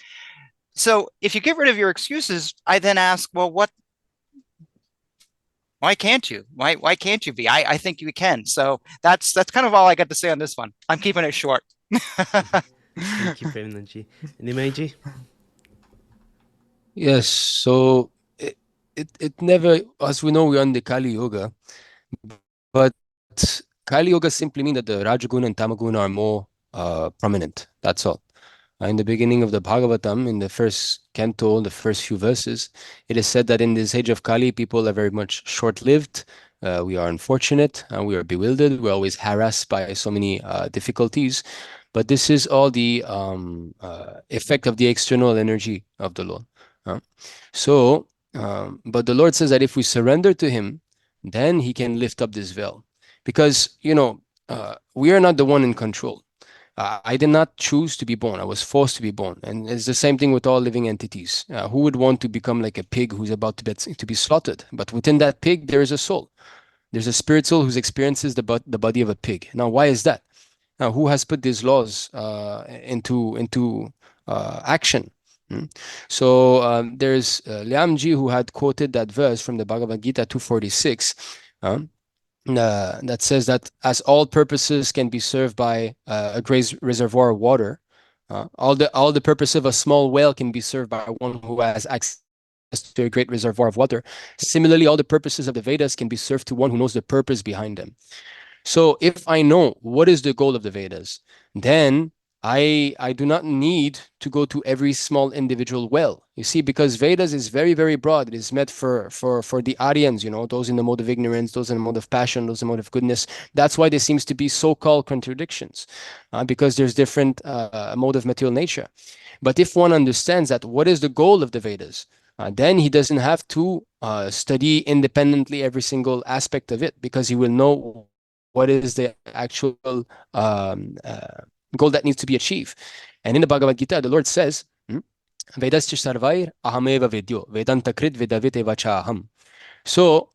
So if you get rid of your excuses, I then ask, well, why can't you? Why can't you be? I think you can. So that's kind of all I got to say on this one. I'm keeping it short. Thank you, Premananda Ji. Nimai Ji? Yes, so it never, as we know, we're on the Kali Yuga, but Kali Yuga simply means that the Rajaguna and Tamaguna are more prominent. That's all. In the beginning of the Bhagavatam, in the first canto, the first few verses, it is said that in this age of Kali, people are very much short-lived. We are unfortunate and we are bewildered. We're always harassed by so many difficulties. But this is all the effect of the external energy of the Lord. But the Lord says that if we surrender to Him, then He can lift up this veil. Because, we are not the one in control. I did not choose to be born. I was forced to be born. And it's the same thing with all living entities. Who would want to become like a pig who's about to be slaughtered? But within that pig, there is a soul. There's a spirit soul who experiences the body of a pig. Now, why is that? Now, who has put these laws into action? So there's Lyam Ji who had quoted that verse from the Bhagavad Gita 246. That says that as all purposes can be served by a great reservoir of water, all the purpose of a small whale can be served by one who has access to a great reservoir of water. Similarly, all the purposes of the Vedas can be served to one who knows the purpose behind them. So if I know what is the goal of the Vedas, then I do not need to go to every small individual well. You see, because Vedas is very, very broad. It is meant for the audience, those in the mode of ignorance, those in the mode of passion, those in the mode of goodness. That's why there seems to be so-called contradictions, because there's different mode of material nature. But if one understands that what is the goal of the Vedas, then he doesn't have to study independently every single aspect of it, because he will know what is the actual goal that needs to be achieved. And in the Bhagavad Gita, the Lord says, Vedasya sarvair ahameva vedyo, Vedanta krit vedavite vachaham. So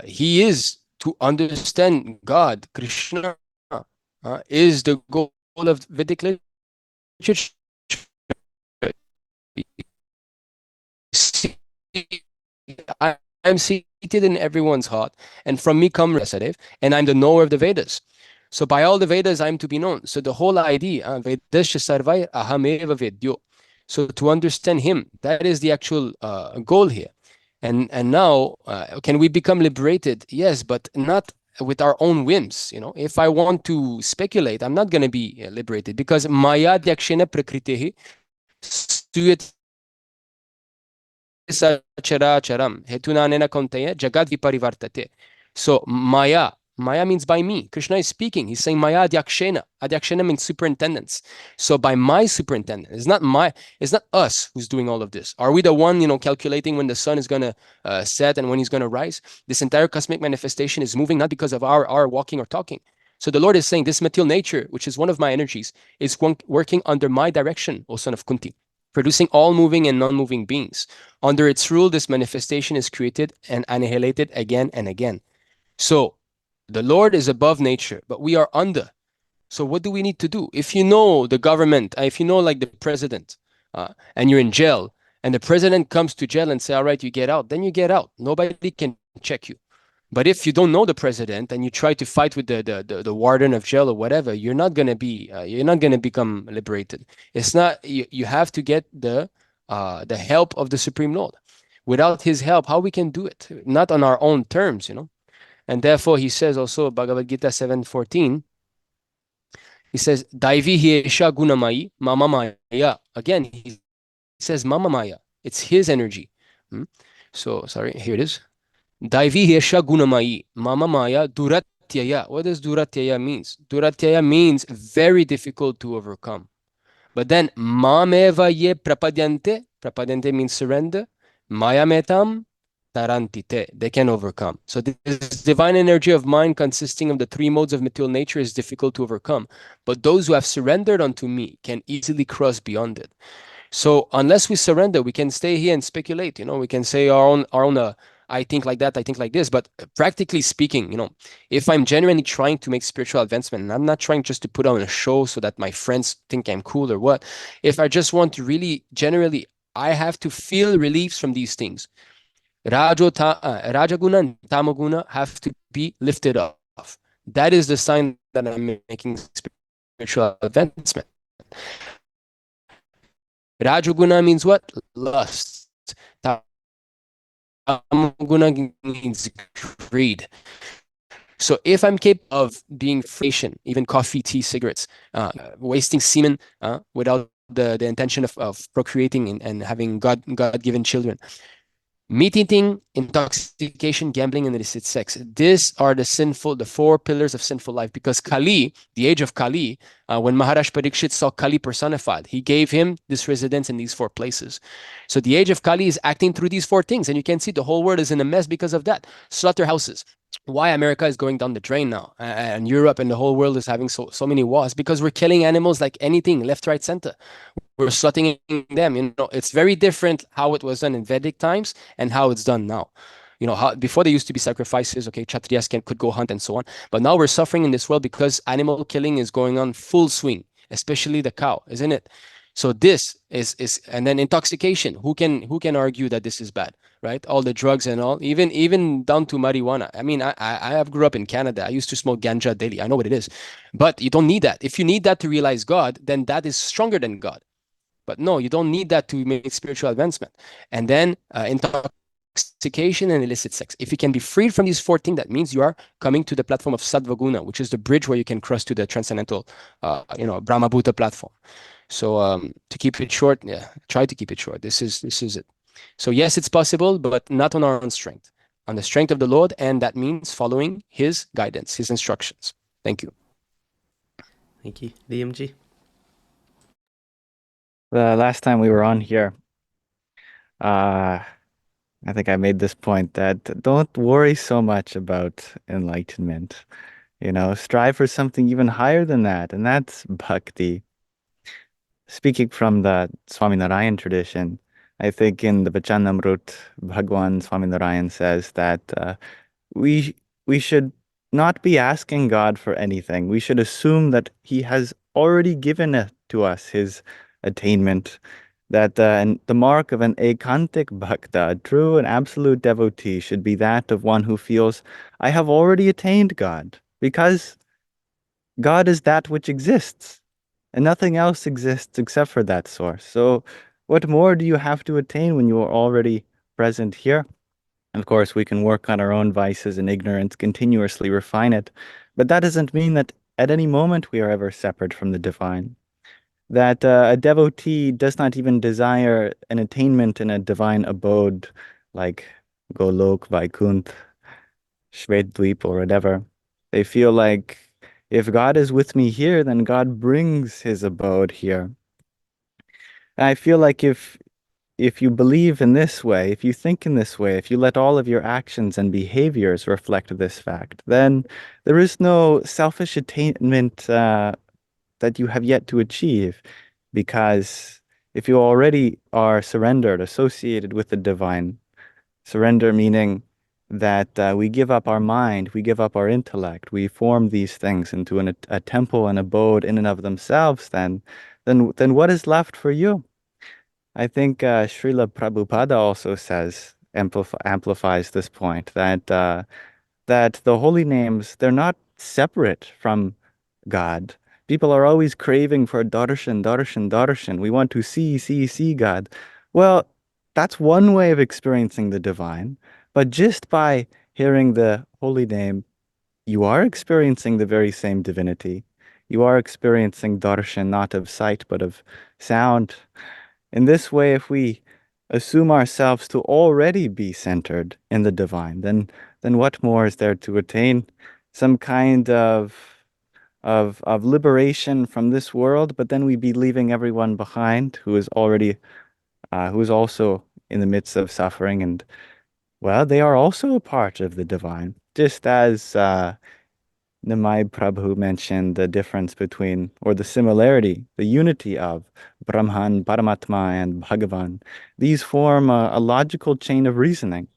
he is to understand God, Krishna, is the goal of Vedic literature. I'm seated in everyone's heart, and from me come Rasadev, and I'm the knower of the Vedas. So by all the Vedas, I'm to be known. So the whole idea, Vedasya sarvai ahameva vedyo. So to understand him, that is the actual goal here. And now, can we become liberated? Yes, but not with our own whims. If I want to speculate, I'm not going to be liberated, because maya dyakshena prakritehi suyat charam hetunanena konteya jagad viparivartate. So Maya means by me. Krishna is speaking. He's saying Maya Adhyakshena. Adhyakshena means superintendence. So by my superintendent, it's not us who's doing all of this. Are we the one, calculating when the sun is going to set and when he's going to rise? This entire cosmic manifestation is moving not because of our walking or talking. So the Lord is saying this material nature, which is one of my energies, is working under my direction, O son of Kunti, producing all moving and non-moving beings. Under its rule, this manifestation is created and annihilated again and again. So the Lord is above nature, but we are under. So what do we need to do? If you know the government, if you know like the president, and you're in jail, and the president comes to jail and say, all right, you get out, then you get out. Nobody can check you. But if you don't know the president and you try to fight with the warden of jail or whatever, you're not gonna become liberated. It's not. You have to get the help of the Supreme Lord. Without His help, how we can do it? Not on our own terms, And therefore, He says also Bhagavad Gita 7:14. He says, "Daivi hiesha gunamai mama maya." Again, He says mama maya. It's His energy. So sorry, here it is. Daivi hiesha gunamai mama maya duratyaya. What does duratyaya means? Duratyaya means very difficult to overcome. But then mameva ye prapadyante. Prapadyante means surrender. Maya metam tarantite. They can overcome. So this divine energy of mind consisting of the three modes of material nature is difficult to overcome. But those who have surrendered unto me can easily cross beyond it. So unless we surrender, we can stay here and speculate. We can say our own I think like that, I think like this. But practically speaking, if I'm genuinely trying to make spiritual advancement, and I'm not trying just to put on a show so that my friends think I'm cool or what, if I just want to really, generally, I have to feel reliefs from these things. Rajaguna and Tamaguna have to be lifted off. That is the sign that I'm making spiritual advancement. Rajaguna means what? Lust. Tamaguna means greed. So if I'm capable of being patient, even coffee, tea, cigarettes, wasting semen without the intention of procreating and having God-given children, meat eating, intoxication, gambling, and illicit sex. These are the four pillars of sinful life, because Kali, the age of Kali, When Maharaj Parikshit saw Kali personified, he gave him this residence in these 4 places. So the age of Kali is acting through these 4 things. And you can see the whole world is in a mess because of that. Slaughterhouses. Why America is going down the drain now, and Europe and the whole world is having so many wars, because we're killing animals like anything, left, right, center. We're slaughtering them. It's very different how it was done in Vedic times and how it's done now. How before there used to be sacrifices, okay, Kshatriyas could go hunt and so on. But now we're suffering in this world because animal killing is going on full swing, especially the cow, isn't it? So this is and then intoxication. Who can argue that this is bad, right? All the drugs and all, even down to marijuana. I mean, I have grew up in Canada. I used to smoke ganja daily. I know what it is, but you don't need that. If you need that to realize God, then that is stronger than God. But no, you don't need that to make spiritual advancement. And then intoxication and illicit sex. If you can be freed from these 4 things, that means you are coming to the platform of Sattva-guna, which is the bridge where you can cross to the transcendental, Brahma-bhuta platform. So to keep it short, try to keep it short. This is it. So yes, it's possible, but not on our own strength, on the strength of the Lord, and that means following His guidance, His instructions. Thank you. Thank you. Lyam Ji? The last time we were on here, I think I made this point that don't worry so much about enlightenment. Strive for something even higher than that, and that's bhakti. Speaking from the Swaminarayan tradition, I think in the Vachanamrut, Bhagwan Swaminarayan says that we should not be asking God for anything. We should assume that He has already given it to us, His attainment. That and the mark of an ekantik bhakta, a true and absolute devotee, should be that of one who feels, I have already attained God, because God is that which exists, and nothing else exists except for that source. So what more do you have to attain when you are already present here? Of course, we can work on our own vices and ignorance, continuously refine it, but that doesn't mean that at any moment we are ever separate from the divine. That a devotee does not even desire an attainment in a divine abode like Golok, Vaikunt, Shvetdweep, or whatever. They feel like if God is with me here, then God brings His abode here. And I feel like if you believe in this way, if you think in this way, if you let all of your actions and behaviors reflect this fact, then there is no selfish attainment that you have yet to achieve, because if you already are surrendered, associated with the divine, surrender meaning that we give up our mind, we give up our intellect, we form these things into a temple, an abode in and of themselves, then what is left for you? I think Srila Prabhupada also says, amplifies this point, that the holy names, they're not separate from God. People are always craving for darshan, darshan, darshan. We want to see God. Well, that's one way of experiencing the divine. But just by hearing the holy name, you are experiencing the very same divinity. You are experiencing darshan, not of sight, but of sound. In this way, if we assume ourselves to already be centered in the divine, then what more is there to attain? Some kind of liberation from this world, but then we'd be leaving everyone behind who is also in the midst of suffering, and well, they are also a part of the divine. Just as Nimai Prabhu mentioned the difference between, or the similarity, the unity of Brahman, Paramatma, and Bhagavan. These form a logical chain of reasoning.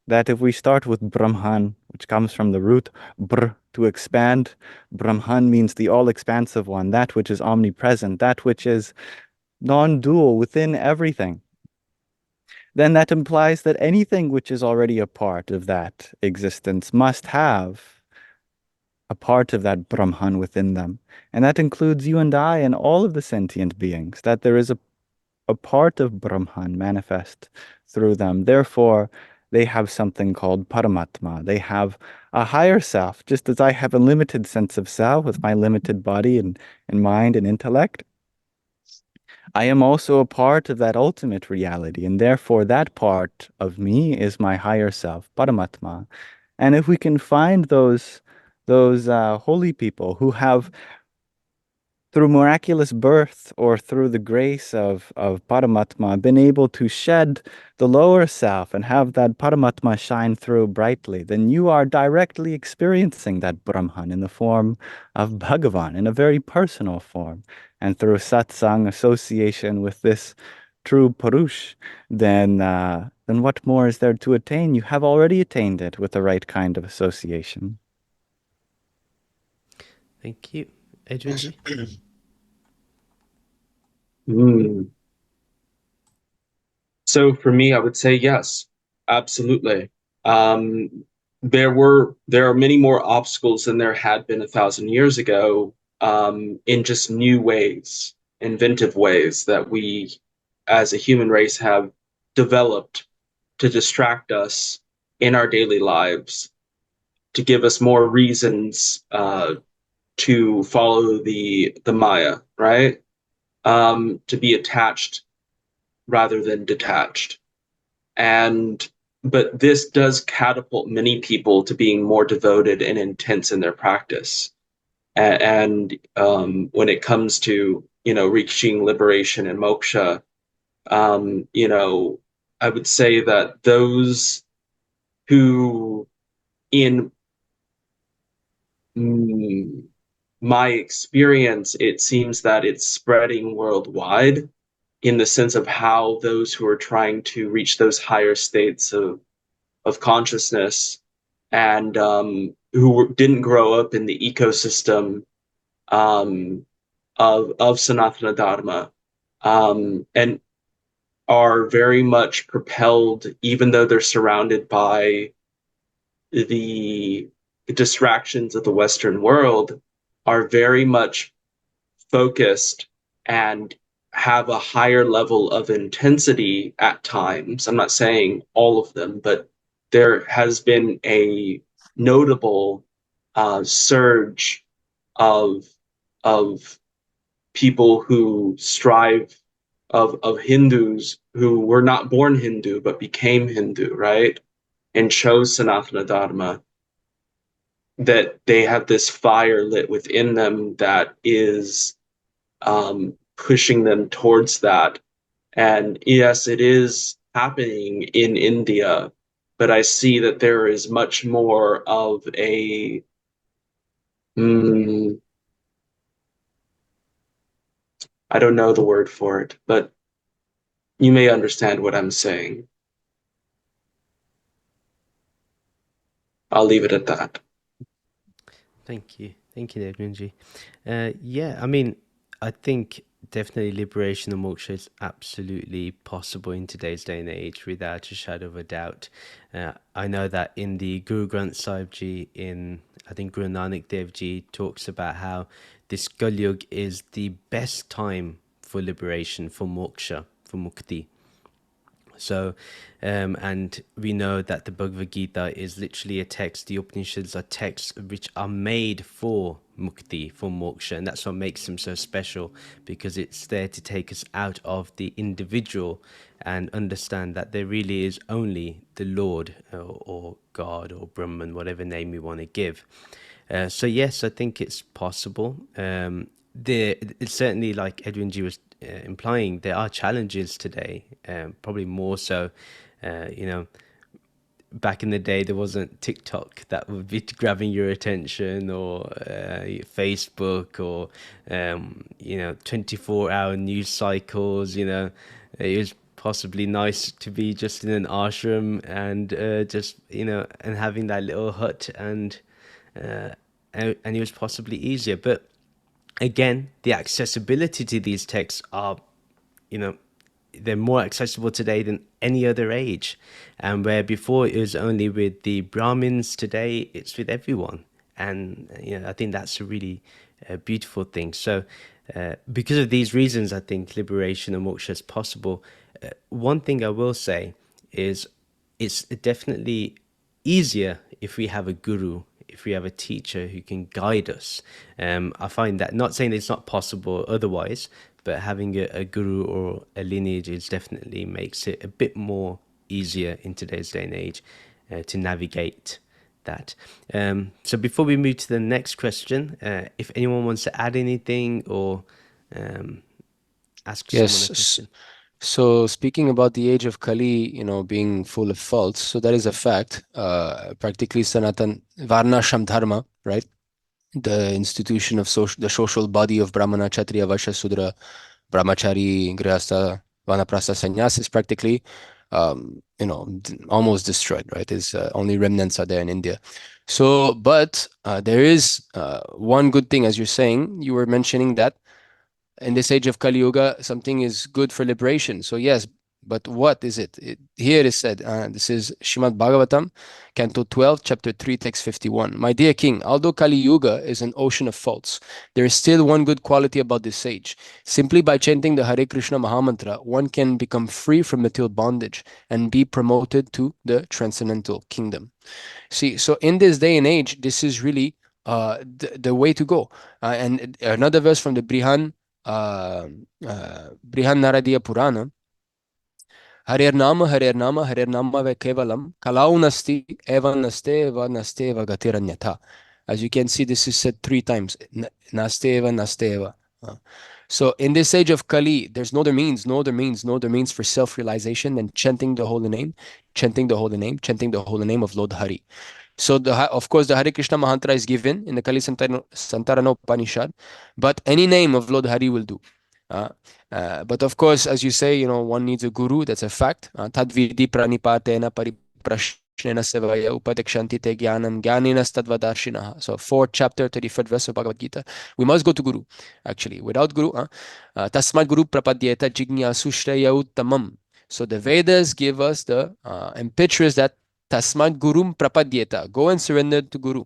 That if we start with Brahman, which comes from the root br, to expand, Brahman means the all-expansive one, that which is omnipresent, that which is non-dual within everything. Then that implies that anything which is already a part of that existence must have a part of that Brahman within them. And that includes you and I and all of the sentient beings, that there is a part of Brahman manifest through them. Therefore, they have something called Paramatma. They have a higher self, just as I have a limited sense of self with my limited body and mind and intellect. I am also a part of that ultimate reality, and therefore that part of me is my higher self, Paramatma. And if we can find those holy people who have through miraculous birth or through the grace of Paramatma, been able to shed the lower self and have that Paramatma shine through brightly, then you are directly experiencing that Brahman in the form of Bhagavan, in a very personal form. And through satsang, association with this true Purush, then what more is there to attain? You have already attained it with the right kind of association. Thank you. Edwin Ji? So for me, I would say yes, absolutely. There are many more obstacles than there had been 1,000 years ago, in just new ways, inventive ways that we, as a human race, have developed to distract us in our daily lives, to give us more reasons to follow the Maya, right? To be attached rather than detached. But this does catapult many people to being more devoted and intense in their practice. And when it comes to, reaching liberation and moksha, I would say that those who, in my experience, it seems that it's spreading worldwide, in the sense of how those who are trying to reach those higher states of consciousness, and who didn't grow up in the ecosystem of Sanatana Dharma, and are very much propelled, even though they're surrounded by the distractions of the Western world, are very much focused and have a higher level of intensity at times. I'm not saying all of them, but there has been a notable surge of people who strive, of Hindus who were not born Hindu but became Hindu, right? And chose Sanatana Dharma, that they have this fire lit within them that is pushing them towards that. And yes, it is happening in India, but I see that there is much more of a I don't know the word for it, but you may understand what I'm saying. I'll leave it at that. Thank you. Thank you, Edwin Ji. Yeah, I mean, I think definitely liberation and moksha is absolutely possible in today's day and age, without a shadow of a doubt. I know that in the Guru Granth Sahib Ji, I think Guru Nanak Dev Ji talks about how this Kalyug is the best time for liberation, for moksha, for mukti. So, and we know that the Bhagavad Gita is literally a text, the Upanishads are texts which are made for mukti, for moksha, and that's what makes them so special, because it's there to take us out of the individual and understand that there really is only the Lord, or God, or Brahman, whatever name we want to give. So yes, I think it's possible. It's certainly, like Edwin Ji was implying, there are challenges today, probably more so. Back in the day, there wasn't TikTok that would be grabbing your attention, or Facebook, or 24-hour news cycles. It was possibly nice to be just in an ashram and just and having that little hut, and it was possibly easier. But again, the accessibility to these texts are, they're more accessible today than any other age. And where before it was only with the Brahmins, today it's with everyone. And I think that's a really beautiful thing. So because of these reasons, I think liberation and moksha is possible. One thing I will say is it's definitely easier if we have a guru, if we have a teacher who can guide us. I find that, not saying it's not possible otherwise, but having a guru or a lineage is definitely makes it a bit more easier in today's day and age to navigate that. So before we move to the next question, if anyone wants to add anything or ask someone a question. So speaking about the age of Kali, being full of faults, so that is a fact. Practically Sanatana Varnashram Dharma, right? The institution of the social body of Brahmana, Kshatriya, Vaishya, Sudra, Brahmachari, Grihastha, Vanaprastha, Sannyas is practically, almost destroyed, right? Is only remnants are there in India. So, but there is one good thing, as you're saying, you were mentioning that in this age of Kali Yuga, something is good for liberation. So yes, but what is it? Here it is said, this is Srimad Bhagavatam, Canto 12, Chapter 3, Text 51. My dear king, although Kali Yuga is an ocean of faults, there is still one good quality about this age. Simply by chanting the Hare Krishna Mahamantra, one can become free from material bondage and be promoted to the transcendental kingdom. See, so in this day and age, this is really the way to go. And another verse from the Brihan Naradiya Purana, Harer Nama, Harer Nama, Harer Nama ve Kevalam, Kalau Nasti, Eva Naste, Eva Naste, Eva Gatiranyata. As you can see, this is said 3 times. Naste Eva, Naste Eva. So in this age of Kali, there's no other means for self-realization than chanting the holy name, chanting the holy name, chanting the holy name of Lord Hari. So of course the Hare Krishna mantra is given in the Kali Santarana Upanishad, but any name of Lord Hari will do. But of course, as you say, one needs a guru. That's a fact. Tadvidi pranipatena pariprashnena sevaya upadekshanti te jnanam jnanina stadvadarshinaha. So 4th chapter, 34th verse of Bhagavad Gita. We must go to guru, actually. Without guru, tasmad guru prapadyeta jignasu shreya uttamam. So the Vedas give us the impetus that Tasmad Gurum Prapadyeta. Go and surrender to Guru.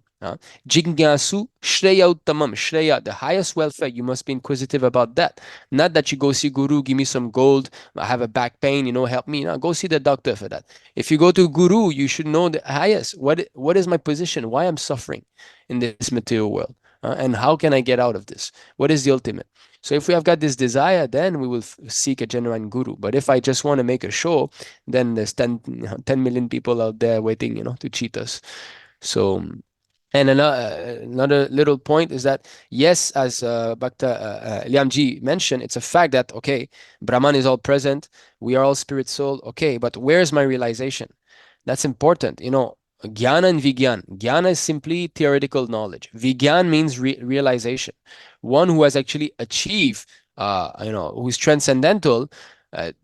Jignasu Shreya Uttamam. Shreya, the highest welfare. You must be inquisitive about that. Not that you go see Guru, give me some gold, I have a back pain, help me. No, go see the doctor for that. If you go to Guru, you should know the highest. What is my position? Why I'm suffering in this material world? And how can I get out of this? What is the ultimate? So if we have got this desire, then we will seek a genuine guru. But if I just want to make a show, then there's 10 million people out there waiting, to cheat us. So, and another little point is that, yes, as Lyam Ji mentioned, it's a fact that, okay, Brahman is all present, we are all spirit soul, okay, but where's my realization? That's important. Jnana and Vigyan. Jnana is simply theoretical knowledge. Vigyan means realization. One who has actually achieved, who is transcendental,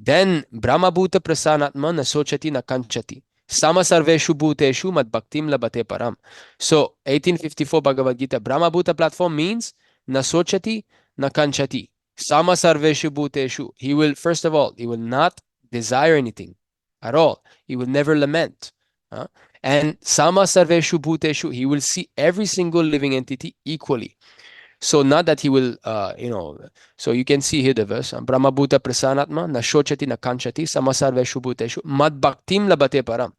then Brahma Bhuta Prasanatma Nasochati Nakanchati. Sama Sarveshu Bhuteshu Mad Bhaktim Labate Param. So 1854 Bhagavad Gita, Brahma Bhuta platform means Nasochati Nakanchati. Sama Sarveshu Bhuteshu. He will, first of all, he will not desire anything at all. He will never lament. And Sama Sarveshu Bhuteshu, he will see every single living entity equally. So not that he will, so you can see here the verse, Brahma Bhuta Prasanatma, Nashochati Nakanchati, Sama Sarveshu Bhuteshu, Mad Bhaktim Labate Param.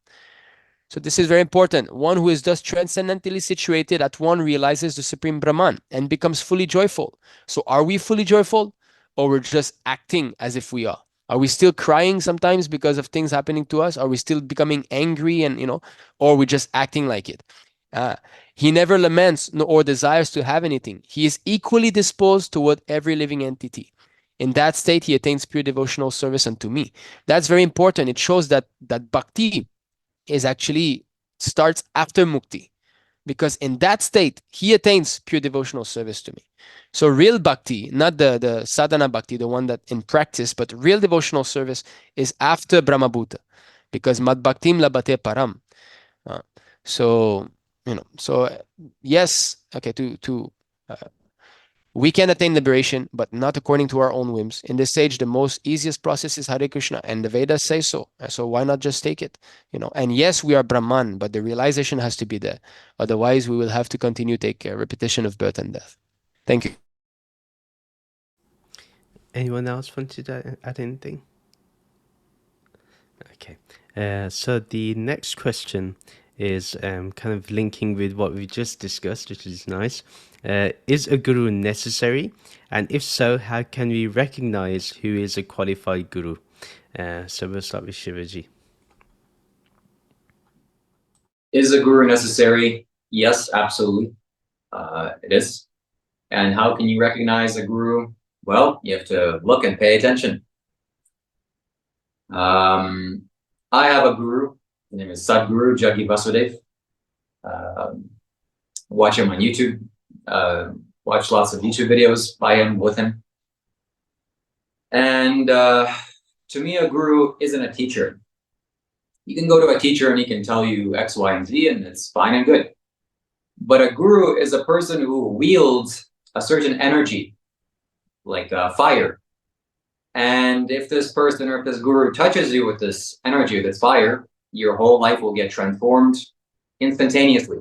So this is very important. One who is thus transcendently situated at one realizes the Supreme Brahman and becomes fully joyful. So are we fully joyful, or we're just acting as if we are? Are we still crying sometimes because of things happening to us? Are we still becoming angry and, or are we just acting like it? He never laments or desires to have anything. He is equally disposed toward every living entity. In that state, he attains pure devotional service unto me. That's very important. It shows that bhakti is actually starts after mukti, because in that state, he attains pure devotional service to me. So real bhakti, not the sadhana bhakti, the one that in practice, but real devotional service is after Brahma Bhuta, because mad bhaktim labate param. So, yes, okay, we can attain liberation, but not according to our own whims. In this stage, the most easiest process is Hare Krishna, and the Vedas say so. So why not just take it? And yes, we are Brahman, but the realization has to be there. Otherwise, we will have to continue to take a repetition of birth and death. Thank you. Anyone else want to add anything? Okay. So the next question is kind of linking with what we just discussed, which is nice. Is a guru necessary? And if so, how can we recognize who is a qualified guru? So we'll start with Shiva Ji. Is a guru necessary? Yes, absolutely. It is. And how can you recognize a guru? Well, you have to look and pay attention. I have a guru. His name is Sadguru Jaggi Vasudev. Watch him on YouTube. Watch lots of YouTube videos by him, with him. And to me, a guru isn't a teacher. You can go to a teacher and he can tell you X, Y, and Z, and it's fine and good. But a guru is a person who wields a certain energy, like fire. And if this person or if this guru touches you with this energy, this fire, your whole life will get transformed instantaneously.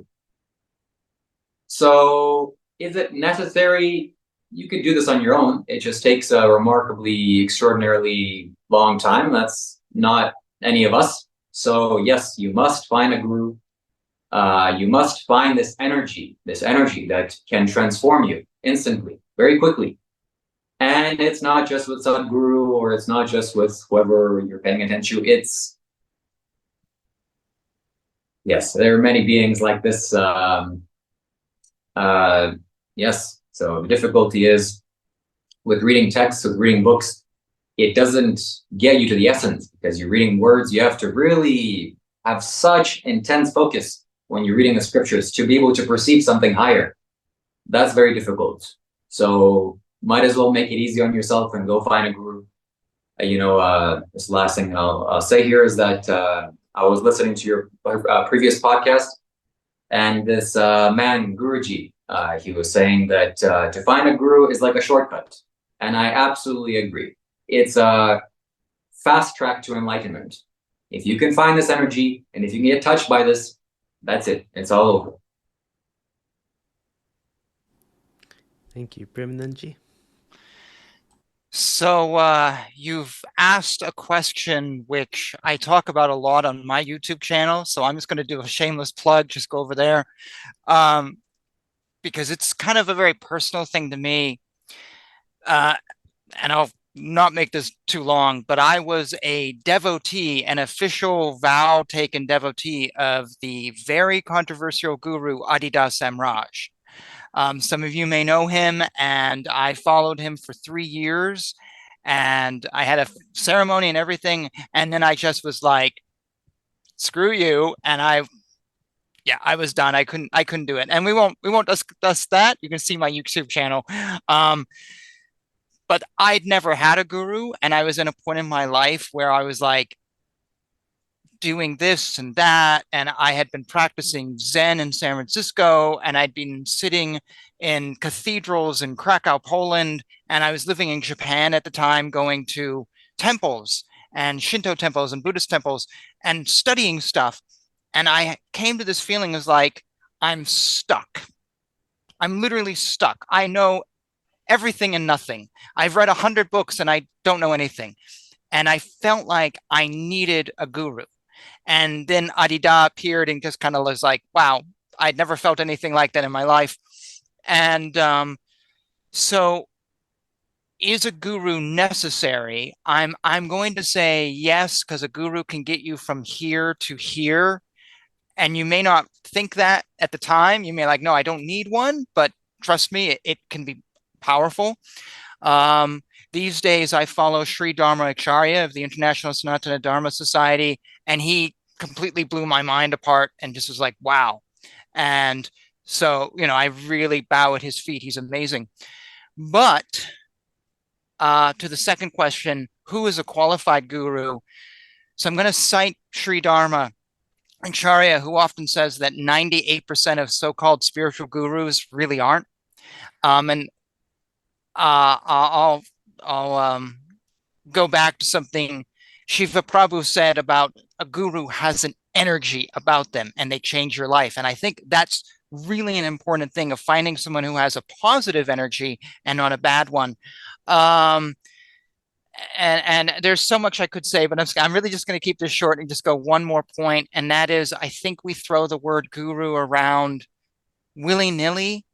So is it necessary? You could do this on your own. It just takes a remarkably, extraordinarily long time. That's not any of us. So yes, you must find a guru. You must find this energy that can transform you instantly, very quickly. And it's not just with Sadguru, or it's not just with whoever you're paying attention to. It's, yes, there are many beings like this. Yes, so the difficulty is with reading texts, with reading books, it doesn't get you to the essence, because you're reading words. You have to really have such intense focus when you're reading the scriptures to be able to perceive something higher. That's very difficult. So might as well make it easy on yourself and go find a guru. This last thing I'll say here is that I was listening to your previous podcast, and this man, Guruji, he was saying that to find a guru is like a shortcut. And I absolutely agree. It's a fast track to enlightenment. If you can find this energy, and if you can get touched by this, that's it. It's all over. Thank you. Premananda Ji? So you've asked a question which I talk about a lot on my YouTube channel. So I'm just going to do a shameless plug, just go over there. Because it's kind of a very personal thing to me. And I'll not make this too long, but I was a devotee, an official vow taken devotee of the very controversial guru Adidas Samraj. Some of you may know him, and I followed him for 3 years, and I had a ceremony and everything, and then I just was like, screw you, and I was done. I couldn't do it, and we won't discuss that. You can see my YouTube channel. But I'd never had a guru, and I was in a point in my life where I was like doing this and that, and I had been practicing Zen in San Francisco, and I'd been sitting in cathedrals in Krakow, Poland, and I was living in Japan at the time, going to temples and Shinto temples and Buddhist temples and studying stuff. And I came to this feeling as like, I'm stuck. I'm literally stuck. I know everything and nothing. I've read 100 books and I don't know anything. And I felt like I needed a guru. And then Adida appeared and just kind of was like, wow, I'd never felt anything like that in my life. And so is a guru necessary? I'm going to say yes, because a guru can get you from here to here. And you may not think that at the time. You may like, no, I don't need one, but trust me, it can be powerful. These days, I follow Sri Dharma Acharya of the International Sanatana Dharma Society, and he completely blew my mind apart and just was like, wow. And so, I really bow at his feet. He's amazing. But to the second question, who is a qualified guru? So I'm going to cite Sri Dharma Acharya, who often says that 98% of so-called spiritual gurus really aren't. And I'll go back to something Shiva Prabhu said about a guru has an energy about them and they change your life. And I think that's really an important thing, of finding someone who has a positive energy and not a bad one. And there's so much I could say, but I'm really just going to keep this short and just go one more point. And that is, I think we throw the word guru around willy-nilly,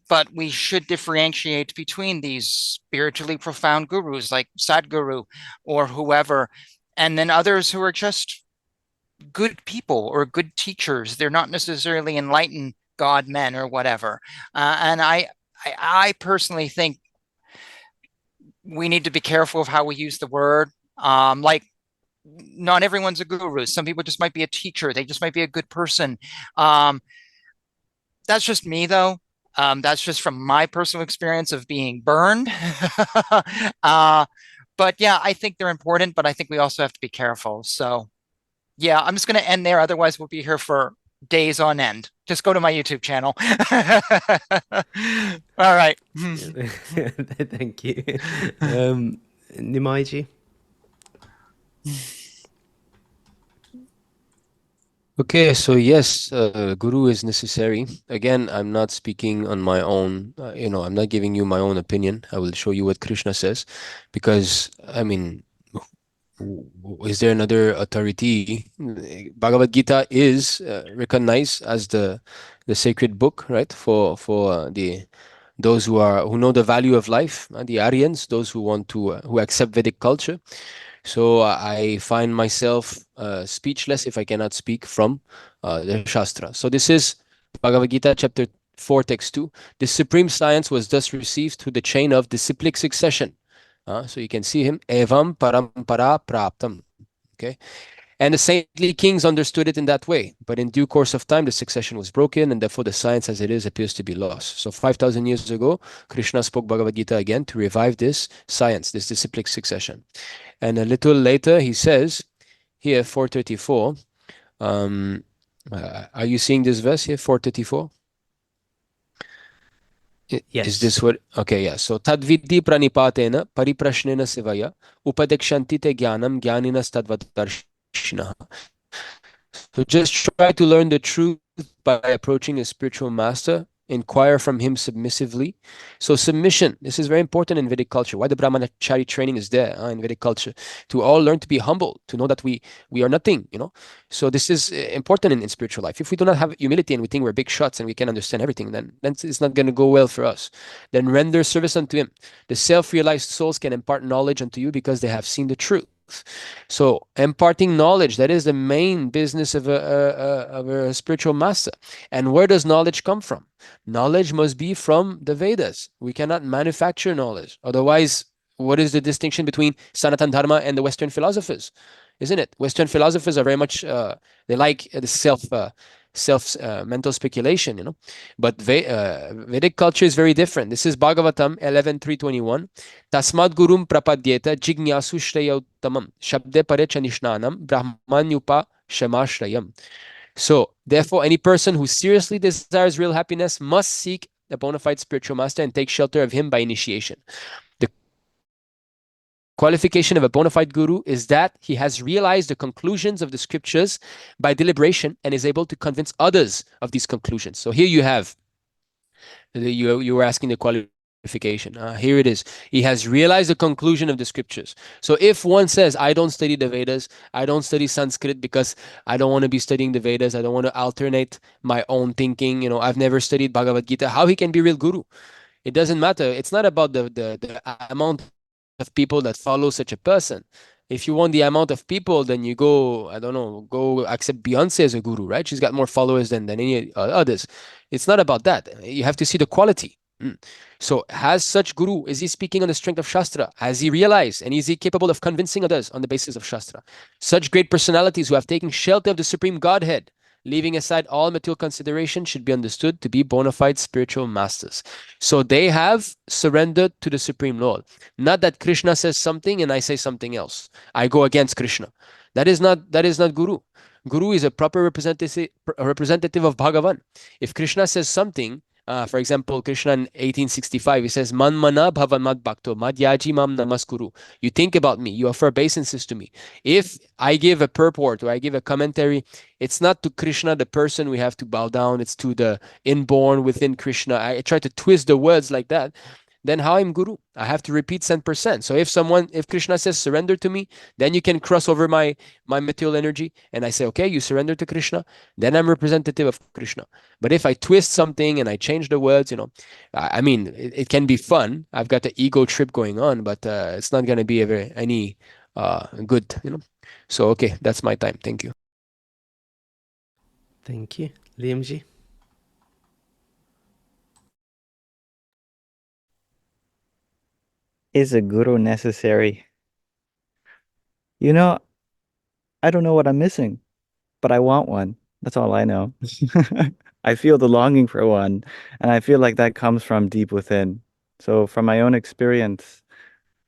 but we should differentiate between these spiritually profound gurus like Sadguru or whoever, and then others who are just good people or good teachers. They're not necessarily enlightened God men or whatever. And I personally think we need to be careful of how we use the word. Like, not everyone's a guru. Some people just might be a teacher. They just might be a good person. That's just me, though. That's just from my personal experience of being burned. But yeah, I think they're important, but I think we also have to be careful. So yeah, I'm just going to end there. Otherwise, we'll be here for days on end. Just go to my YouTube channel. All right. Thank you. Nimai Ji? Okay, so yes, guru is necessary. Again, I'm not speaking on my own. I'm not giving you my own opinion. I will show you what Krishna says, because I mean, is there another authority? Bhagavad Gita is recognized as the sacred book, right? For the those who know the value of life, the Aryans, those who want to who accept Vedic culture. So I find myself speechless if I cannot speak from the Shastra. So this is Bhagavad Gita, chapter 4, text 2. The supreme science was thus received through the chain of disciplic succession. So you can see him, evam parampara praptam. Okay. And the saintly kings understood it in that way. But in due course of time, the succession was broken, and therefore the science as it is appears to be lost. So 5,000 years ago, Krishna spoke Bhagavad Gita again to revive this science, this disciplic succession. And a little later, he says, here, 434, are you seeing this verse here, 434? Yes. Is this what? Okay, yeah. So tadvidhi pranipatena pariprashnena sevaya upadekshanti te jnanam jnaninas tadvadarshinaha. So just try to learn the truth by approaching a spiritual master. Inquire from him submissively. So submission, this is very important in Vedic culture. Why the Brahmanachari training is there in Vedic culture? To all learn to be humble, to know that we are nothing, So this is important in spiritual life. If we do not have humility and we think we're big shots and we can understand everything, then it's not going to go well for us. Then render service unto him. The self-realized souls can impart knowledge unto you because they have seen the truth. So imparting knowledge, that is the main business of a spiritual master. And where does knowledge come from? Knowledge must be from the Vedas. We cannot manufacture knowledge. Otherwise, what is the distinction between Sanatana Dharma and the Western philosophers? Isn't it? Western philosophers are very much, they like the mental speculation, But Vedic culture is very different. This is Bhagavatam 11.321. Tasmad gurum prapadyeta jignasu shreyautamam shabde pare chanishnanam brahmanyupa shamashrayam. So, therefore, any person who seriously desires real happiness must seek a bona fide spiritual master and take shelter of him by initiation. The qualification of a bona fide guru is that he has realized the conclusions of the scriptures by deliberation and is able to convince others of these conclusions. So here you have, you were asking the qualification. Here it is. He has realized the conclusion of the scriptures. So if one says, I don't study the Vedas, I don't study Sanskrit because I don't want to be studying the Vedas, I don't want to alternate my own thinking, I've never studied Bhagavad Gita, how he can be real guru? It doesn't matter. It's not about the amount of people that follow such a person. If you want the amount of people, then you go, I don't know, go accept Beyonce as a guru, right? She's got more followers than any others. It's not about that. You have to see the quality. So has such guru, is he speaking on the strength of Shastra? Has he realized and is he capable of convincing others on the basis of Shastra? Such great personalities who have taken shelter of the Supreme Godhead, leaving aside all material consideration, should be understood to be bona fide spiritual masters. So they have surrendered to the Supreme Lord. Not that Krishna says something and I say something else. I go against Krishna. That is not guru. Guru is a proper representative of Bhagavan. If Krishna says something, for example, Krishna in 1865, he says, Man mana bhavan mad bhakto madhyaji mam namaskuru. You think about me, you offer obeisances to me. If I give a purport or I give a commentary, it's not to Krishna, the person, we have to bow down. It's to the inborn within Krishna. I try to twist the words like that. Then how I'm guru? I have to repeat 10%. So if Krishna says surrender to me, then you can cross over my material energy and I say, okay, you surrender to Krishna, then I'm representative of Krishna. But if I twist something and I change the words, I mean, it can be fun. I've got the ego trip going on, but it's not going to be any good, So, okay, that's my time. Thank you. Thank you. Lyam Ji? Is a guru necessary? You know, I don't know what I'm missing, but I want one. That's all I know. I feel the longing for one, and I feel like that comes from deep within. So, from my own experience,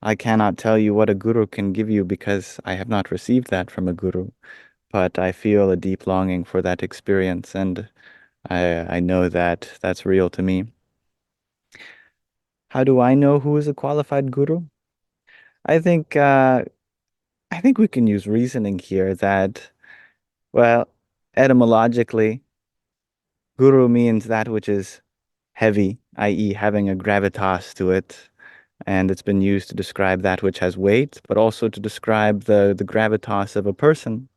I cannot tell you what a guru can give you because I have not received that from a guru. But I feel a deep longing for that experience, and I know that that's real to me. How do I know who is a qualified guru? I think I think we can use reasoning here that, well, etymologically, guru means that which is heavy, i.e., having a gravitas to it. And it's been used to describe that which has weight, but also to describe the gravitas of a person.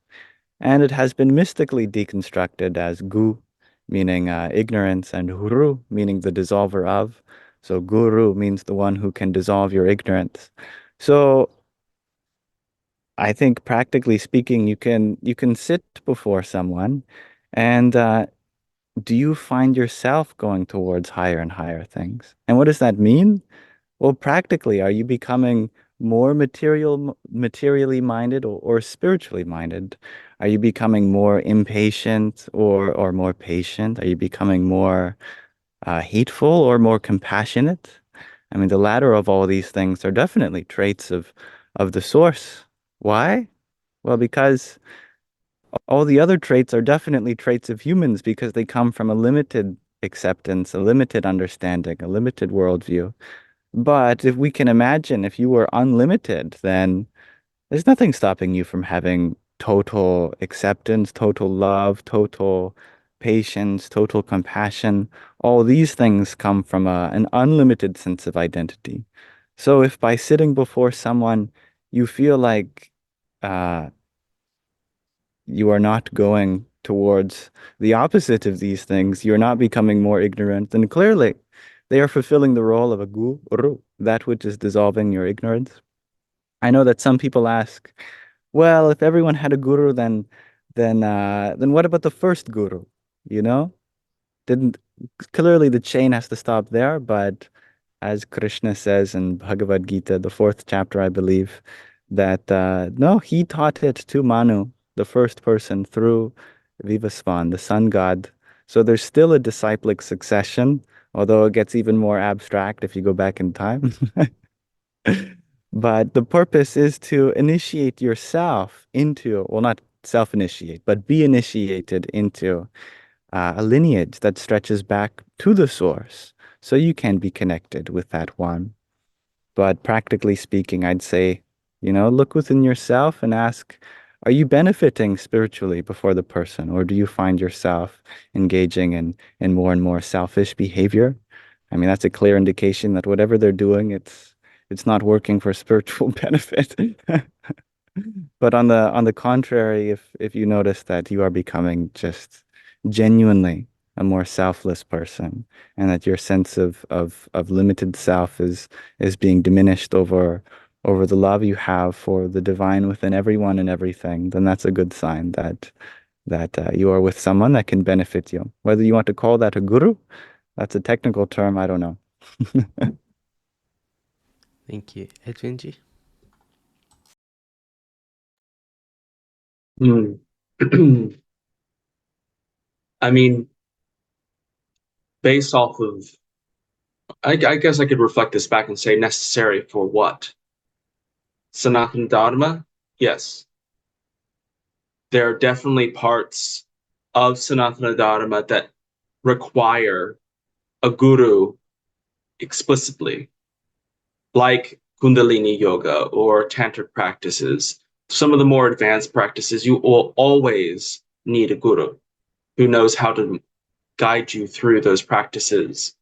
And it has been mystically deconstructed as gu, meaning ignorance, and huru, meaning the dissolver of. So guru means the one who can dissolve your ignorance. So I think practically speaking, you can sit before someone, and do you find yourself going towards higher and higher things? And what does that mean? Well, practically, are you becoming more materially minded or spiritually minded? Are you becoming more impatient or more patient? Are you becoming more hateful or more compassionate? I mean, the latter of all these things are definitely traits of the source. Why? Well, because all the other traits are definitely traits of humans because they come from a limited acceptance, a limited understanding, a limited worldview. But if we can imagine if you were unlimited, then there's nothing stopping you from having total acceptance, total love, total patience, total compassion. All these things come from an unlimited sense of identity. So if by sitting before someone you feel like uh, you are not going towards the opposite of these things, you're not becoming more ignorant, then clearly they are fulfilling the role of a guru, that which is dissolving your ignorance. I know that some people ask, well, if everyone had a guru, then what about the first guru? You know? Didn't Clearly the chain has to stop there, but as Krishna says in Bhagavad Gita, the fourth chapter, I believe, that no, he taught it to Manu, the first person, through Vivasvan, the sun god. So there's still a disciplic succession, although it gets even more abstract if you go back in time. But the purpose is to initiate yourself into, well, not self-initiate, but be initiated into a lineage that stretches back to the source so you can be connected with that one. But practically speaking, I'd say, look within yourself and ask, are you benefiting spiritually before the person, or do you find yourself engaging in more and more selfish behavior? I mean, that's a clear indication that whatever they're doing, it's not working for spiritual benefit. But on the contrary, if you notice that you are becoming just genuinely a more selfless person, and that your sense of limited self is being diminished over the love you have for the divine within everyone and everything, then that's a good sign that you are with someone that can benefit you. Whether you want to call that a guru, that's a technical term, I don't know. Thank you. Edwin Ji? Hmm. I mean, based off of, I guess I could reflect this back and say necessary for what? Sanatana Dharma? Yes. There are definitely parts of Sanatana Dharma that require a guru explicitly, like Kundalini Yoga or Tantric practices. Some of the more advanced practices, you will always need a guru who knows how to guide you through those practices.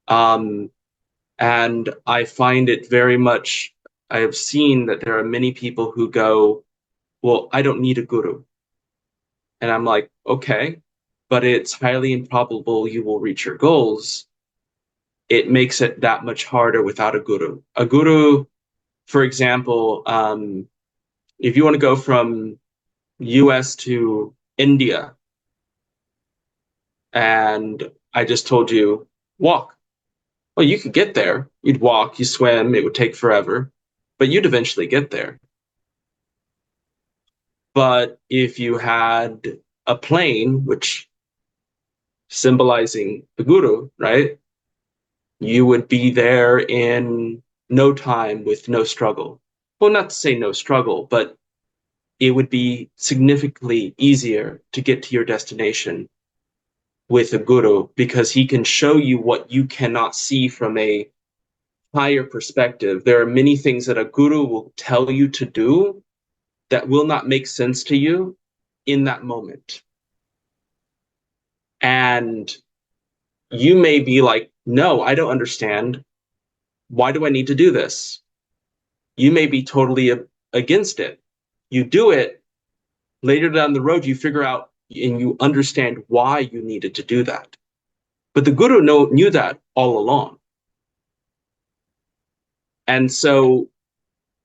And I find it very much, I have seen that there are many people who go, well, I don't need a guru. And I'm like, okay, but it's highly improbable you will reach your goals. It makes it that much harder without a guru. A guru, for example, if you want to go from US to India, and I just told you, walk. Well, you could get there. You'd walk, you swim, it would take forever, but you'd eventually get there. But if you had a plane, which symbolizing the guru, right? You would be there in no time with no struggle. Well, not to say no struggle, but it would be significantly easier to get to your destination with a guru because he can show you what you cannot see from a higher perspective. There are many things that a guru will tell you to do that will not make sense to you in that moment. And you may be like, no, I don't understand. Why do I need to do this? You may be totally against it. You do it, later down the road, you figure out and you understand why you needed to do that. But the guru knew that all along. And so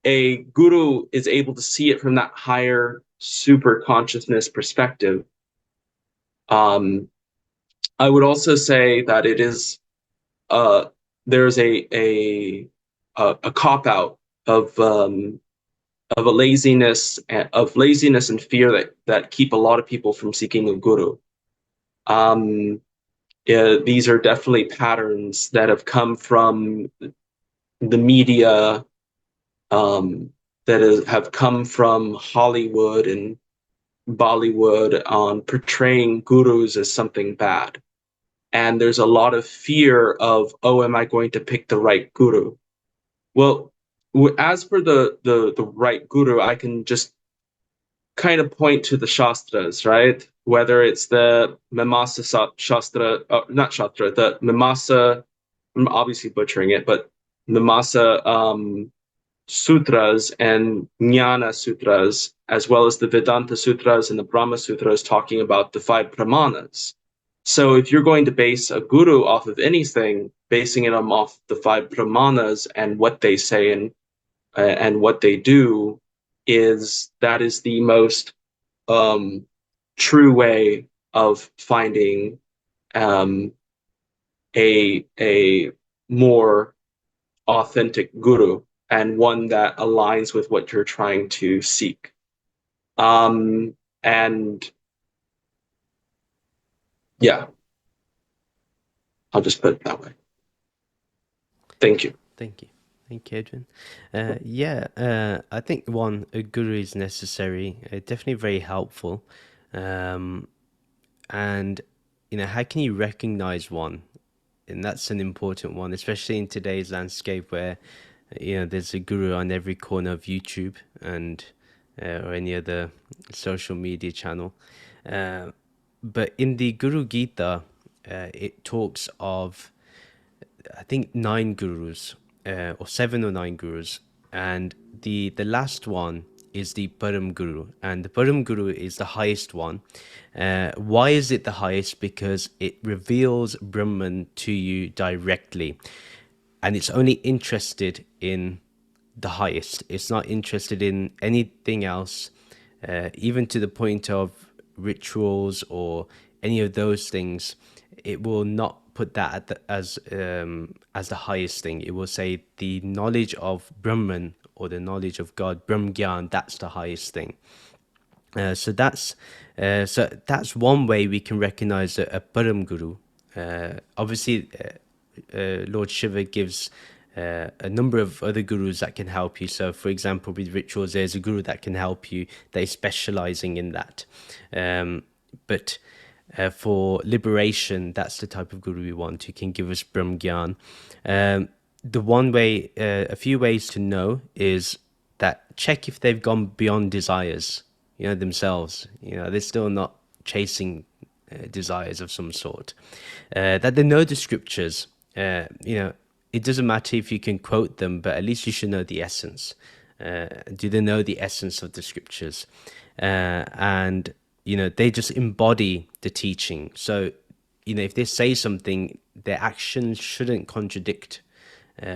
a guru is able to see it from that higher super consciousness perspective. I would also say that it is there's a cop out of a laziness and fear that keep a lot of people from seeking a guru. These are definitely patterns that have come from the media, that have come from Hollywood and Bollywood on portraying gurus as something bad. And there's a lot of fear of, oh, am I going to pick the right guru? Well, as for the right guru, I can just kind of point to the Shastras, right? Whether it's the Mimamsa Shastra, not Shastra, the Mimamsa, I'm obviously butchering it, but Mimamsa Sutras and Jnana Sutras, as well as the Vedanta Sutras and the Brahma Sutras talking about the 5 Pramanas. So if you're going to base a guru off of anything, basing it off the 5 Pramanas and what they say and what they do, is the most true way of finding a more authentic guru and one that aligns with what you're trying to seek. And yeah, I'll just put it that way. Thank you. Thank you. Thank you, Edwin. I think a guru is necessary, definitely very helpful. And, how can you recognize one? And that's an important one, especially in today's landscape where, there's a guru on every corner of YouTube and or any other social media channel. But in the Guru Gita, it talks of, I think, 9 gurus, or 7 or 9 gurus, and the last one is the Paramguru, and the Paramguru is the highest one. Why is it the highest? Because it reveals Brahman to you directly, and it's only interested in the highest. It's not interested in anything else, even to the point of rituals or any of those things. It will not put that as the highest thing. It will say the knowledge of Brahman or the knowledge of God, Brahm Gyan, that's the highest thing. So that's one way we can recognize a Param Guru. Obviously, Lord Shiva gives a number of other gurus that can help you. So, for example, with rituals, there's a guru that can help you that is specializing in that. But for liberation, that's the type of guru we want, who can give us Brahm Gyan. The one way, a few ways to know is that check if they've gone beyond desires, themselves. They're still not chasing desires of some sort. That they know the scriptures. It doesn't matter if you can quote them, but at least you should know the essence. Do they know the essence of the scriptures? And they just embody the teaching. So, if they say something, their actions shouldn't contradict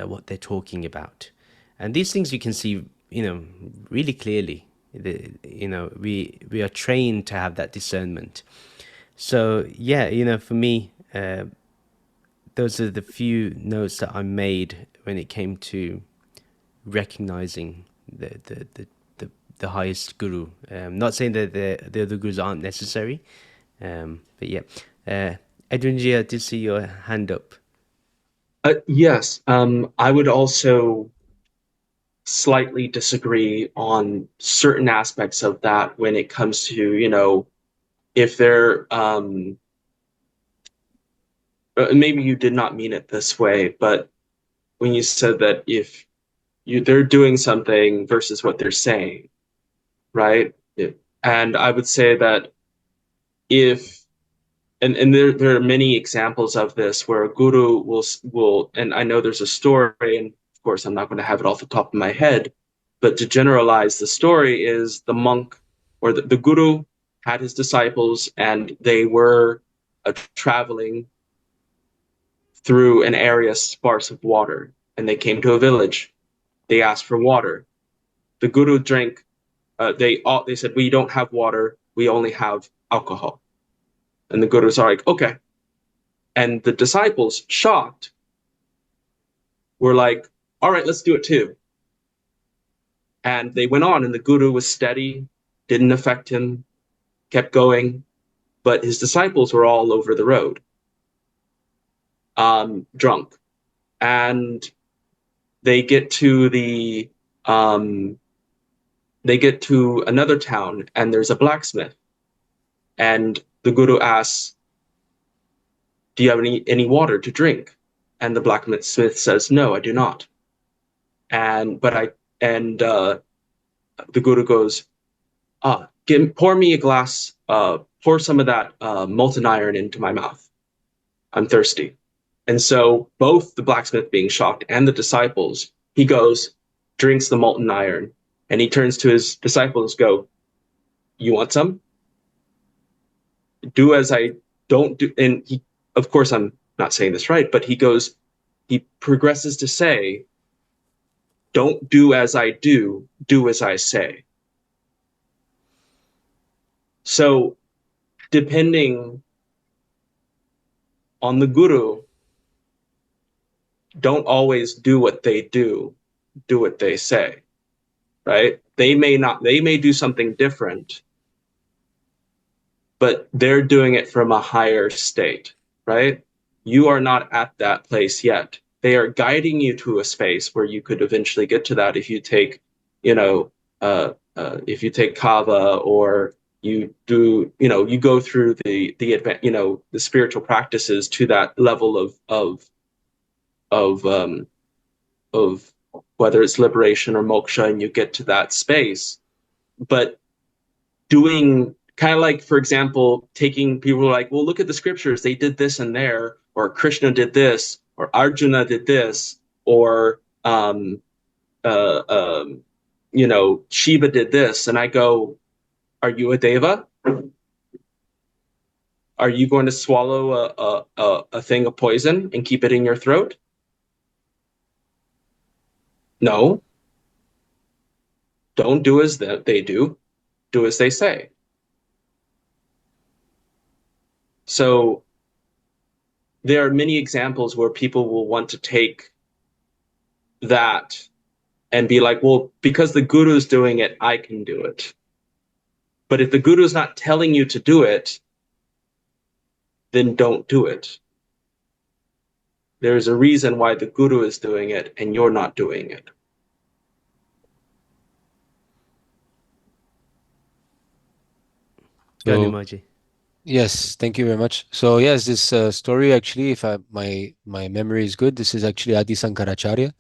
what they're talking about. And these things you can see, really clearly. We are trained to have that discernment. So yeah, for me, those are the few notes that I made when it came to recognizing the highest guru. Not saying that the other gurus aren't necessary, but yeah. Edwin Ji, I did see your hand up. Yes, I would also slightly disagree on certain aspects of that when it comes to, if they're maybe you did not mean it this way, but when you said that if they're doing something versus what they're saying, right? And I would say that if and there are many examples of this where a guru will and I know there's a story, and of course I'm not going to have it off the top of my head, but to generalize the story is the monk or the guru had his disciples and they were traveling through an area sparse of water, and they came to a village. They asked for water. The guru drank. They said, "We don't have water. We only have alcohol." And the gurus are like, "Okay." And the disciples, shocked, were like, "All right, let's do it too." And they went on, and the guru was steady, didn't affect him, kept going. But his disciples were all over the road, drunk. And they get to another town, and there's a blacksmith. And the guru asks, "Do you have any water to drink?" And the blacksmith says, "No, I do not." And the guru goes, pour me a glass, pour some of that molten iron into my mouth. I'm thirsty." And so both the blacksmith being shocked and the disciples, he goes, drinks the molten iron, and he turns to his disciples, go, "You want some? Do as I don't do." And he, of course, I'm not saying this right, but he progresses to say, "Don't do as I do as I say." So depending on the guru, don't always do what they do what they say, right? They may do something different, but they're doing it from a higher state, right? You are not at that place yet. They are guiding you to a space where you could eventually get to that if you take, if you take kava, or you do, you go through the spiritual practices to that level of whether it's liberation or moksha, and you get to that space. But doing kind of like, for example, taking people like, well, look at the scriptures, they did this and there, or Krishna did this, or Arjuna did this, or Shiva did this, and I go, are you a deva? Are you going to swallow a thing of poison and keep it in your throat? No. Don't do as they do as they say. So there are many examples where people will want to take that and be like, well, because the guru is doing it, I can do it. But if the guru is not telling you to do it, then don't do it. There's a reason why the guru is doing it and you're not doing it. Go Nimai Ji. Yes, thank you very much. So yes, this story actually, if my memory is good, this is actually Adi Sankaracharya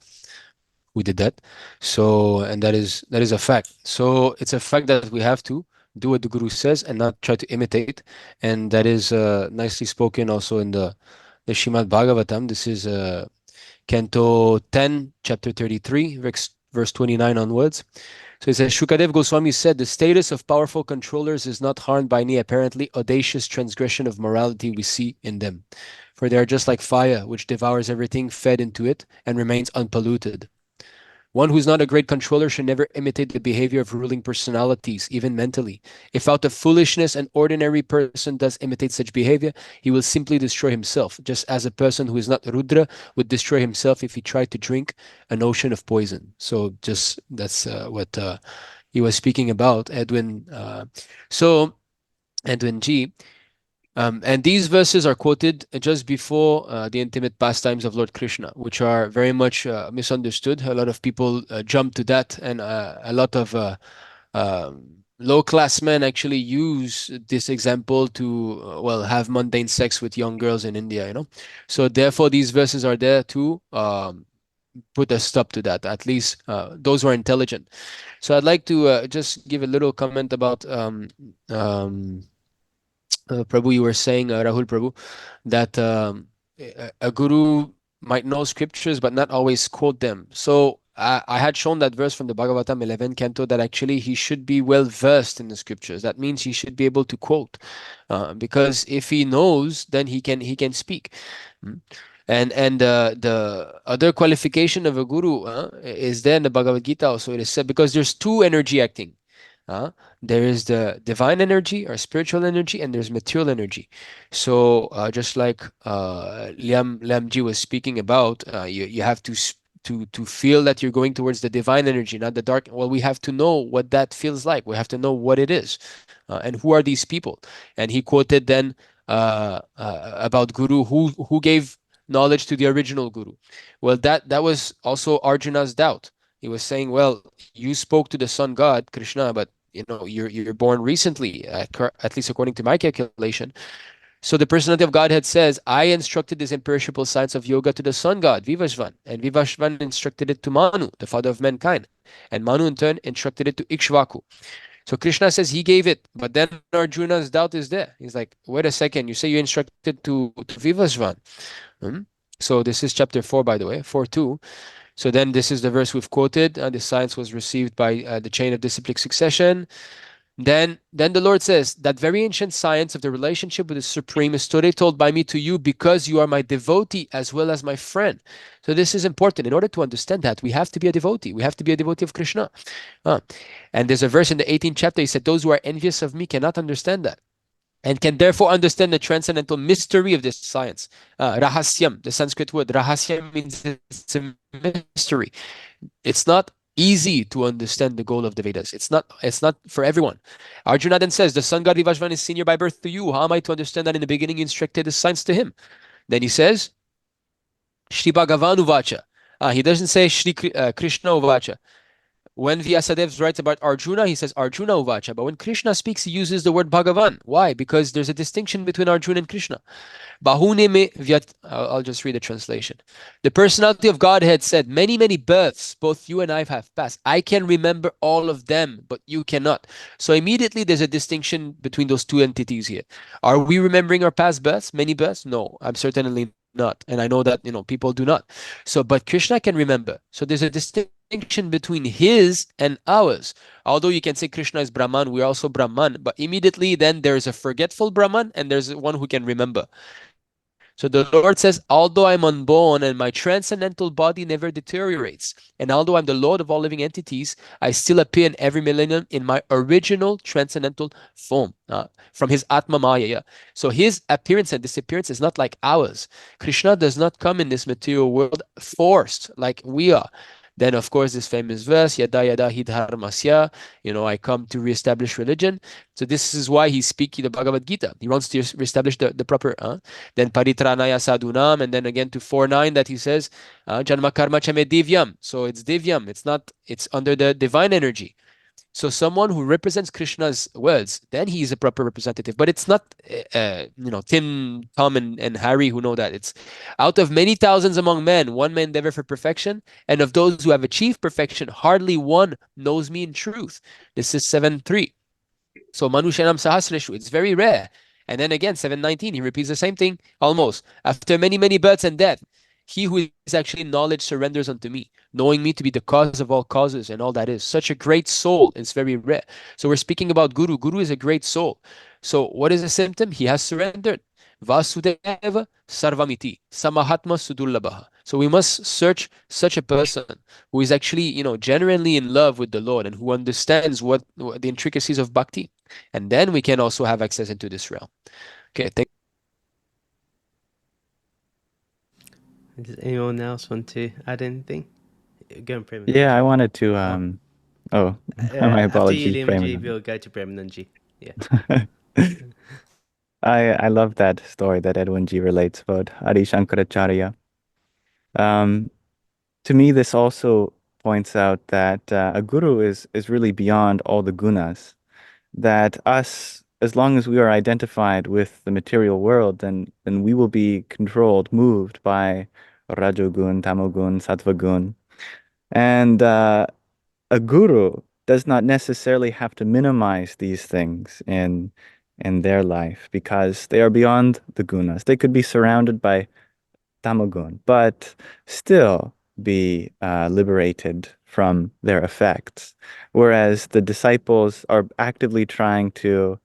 who did that. So, and that is a fact. So it's a fact that we have to do what the guru says and not try to imitate. And that is nicely spoken also in the Srimad Bhagavatam. This is Canto 10, chapter 33, verse 29 onwards. So it says, Shukadev Goswami said, the status of powerful controllers is not harmed by any apparently audacious transgression of morality we see in them. For they are just like fire, which devours everything fed into it and remains unpolluted. One who's not a great controller should never imitate the behavior of ruling personalities, even mentally. If out of foolishness an ordinary person does imitate such behavior, he will simply destroy himself, just as a person who is not Rudra would destroy himself if he tried to drink an ocean of poison. So just that's what he was speaking about, Edwin. So Edwin Ji. And these verses are quoted just before the intimate pastimes of Lord Krishna, which are very much misunderstood. A lot of people jump to that, and a lot of low-class men actually use this example to, well, have mundane sex with young girls in India, you know. So therefore, these verses are there to put a stop to that, at least those who are intelligent. So I'd like to just give a little comment about Prabhu, you were saying, Rahul Prabhu, that a guru might know scriptures but not always quote them. So I had shown that verse from the Bhagavatam 11 canto that actually he should be well versed in the scriptures. That means he should be able to quote, because if he knows, then he can speak. And the other qualification of a guru is there in the Bhagavad Gita also. It is said, because there's two energy acting. There is the divine energy or spiritual energy, and there's material energy. So just like Lyam Ji was speaking about, you have to feel that you're going towards the divine energy, not the dark. Well, we have to know what that feels like. We have to know what it is, and who are these people. And he quoted then about Guru who gave knowledge to the original Guru. Well, that was also Arjuna's doubt. He was saying, well, you spoke to the sun god Krishna, but you're born recently, at least according to my calculation. So the personality of Godhead says, I instructed this imperishable science of yoga to the sun god, Vivashvan, and Vivashvan instructed it to Manu, the father of mankind, and Manu in turn instructed it to Ikshvaku. So Krishna says he gave it, but then Arjuna's doubt is there. He's like, wait a second, you say you instructed to Vivashvan. So this is chapter 4, by the way, 4.2. So then this is the verse we've quoted. The science was received by the chain of disciplic succession. Then the Lord says, that very ancient science of the relationship with the Supreme is today told by me to you because you are my devotee as well as my friend. So this is important. In order to understand that, we have to be a devotee. We have to be a devotee of Krishna. And there's a verse in the 18th chapter. He said, those who are envious of me cannot understand that, and can therefore understand the transcendental mystery of this science. Rahasyam, the Sanskrit word. Rahasyam means it's a mystery. It's not easy to understand the goal of the Vedas. It's not for everyone. Arjuna then says, the sun god Vivashvan is senior by birth to you. How am I to understand that in the beginning you instructed the science to him? Then he says, Shri Bhagavan Uvacha. He doesn't say Shri Krishna Uvacha. When Vyasadeva writes about Arjuna, he says Arjuna Uvacha. But when Krishna speaks, he uses the word Bhagavan. Why? Because there's a distinction between Arjuna and Krishna. Bahune me vyat. I'll just read the translation. The personality of Godhead said, many, many births, both you and I have passed. I can remember all of them, but you cannot. So immediately there's a distinction between those two entities here. Are we remembering our past births? Many births? No, I'm certainly not. And I know that, people do not. So, but Krishna can remember. So there's a distinction between his and ours. Although you can say Krishna is Brahman, we're also Brahman, but immediately then there's a forgetful Brahman and there's one who can remember. So the Lord says, although I'm unborn and my transcendental body never deteriorates, and although I'm the Lord of all living entities, I still appear in every millennium in my original transcendental form, from his Atma Maya. So his appearance and disappearance is not like ours. Krishna does not come in this material world forced like we are. Then, of course, this famous verse, Yada Yada Hi Dharmasya, I come to reestablish religion. So this is why he's speaking the Bhagavad Gita. He wants to reestablish the proper. Then Paritranaya Sadhunam, and then again to 4.9 that he says, Janma Karma Chame Divyam. So it's Divyam. It's under the divine energy. So someone who represents Krishna's words, then he is a proper representative. But it's not, Tim, Tom, and Harry who know that. It's out of many thousands among men, one may endeavor for perfection, and of those who have achieved perfection, hardly one knows me in truth. This is 7.3. So Manushanam Sahasreshu, it's very rare. And then again, 7.19, he repeats the same thing almost. After many, many births and death, he who is actually knowledge surrenders unto me, knowing me to be the cause of all causes and all that is. Such a great soul. It's very rare. So we're speaking about Guru. Guru is a great soul. So what is the symptom? He has surrendered. Vasudeva Sarvamiti, Samahatma Sudullabaha. So we must search such a person who is actually, genuinely in love with the Lord and who understands what the intricacies of bhakti. And then we can also have access into this realm. Okay, thank Does anyone else want to add anything? Go on, Yeah, I Premananda. wanted to. Oh, my After you, apologies, Lyam Ji, Premananda. we'll go to Premananda Ji. Yeah. I love that story that Edwin Ji relates about Adi Shankaracharya. To me, this also points out that a guru is really beyond all the gunas. That us, as long as we are identified with the material world, then we will be controlled, moved by Rajogun, Tamogun, Sattvagun. And a guru does not necessarily have to minimize these things in their life because they are beyond the gunas. They could be surrounded by tamagun, but still be liberated from their effects. Whereas the disciples are actively trying to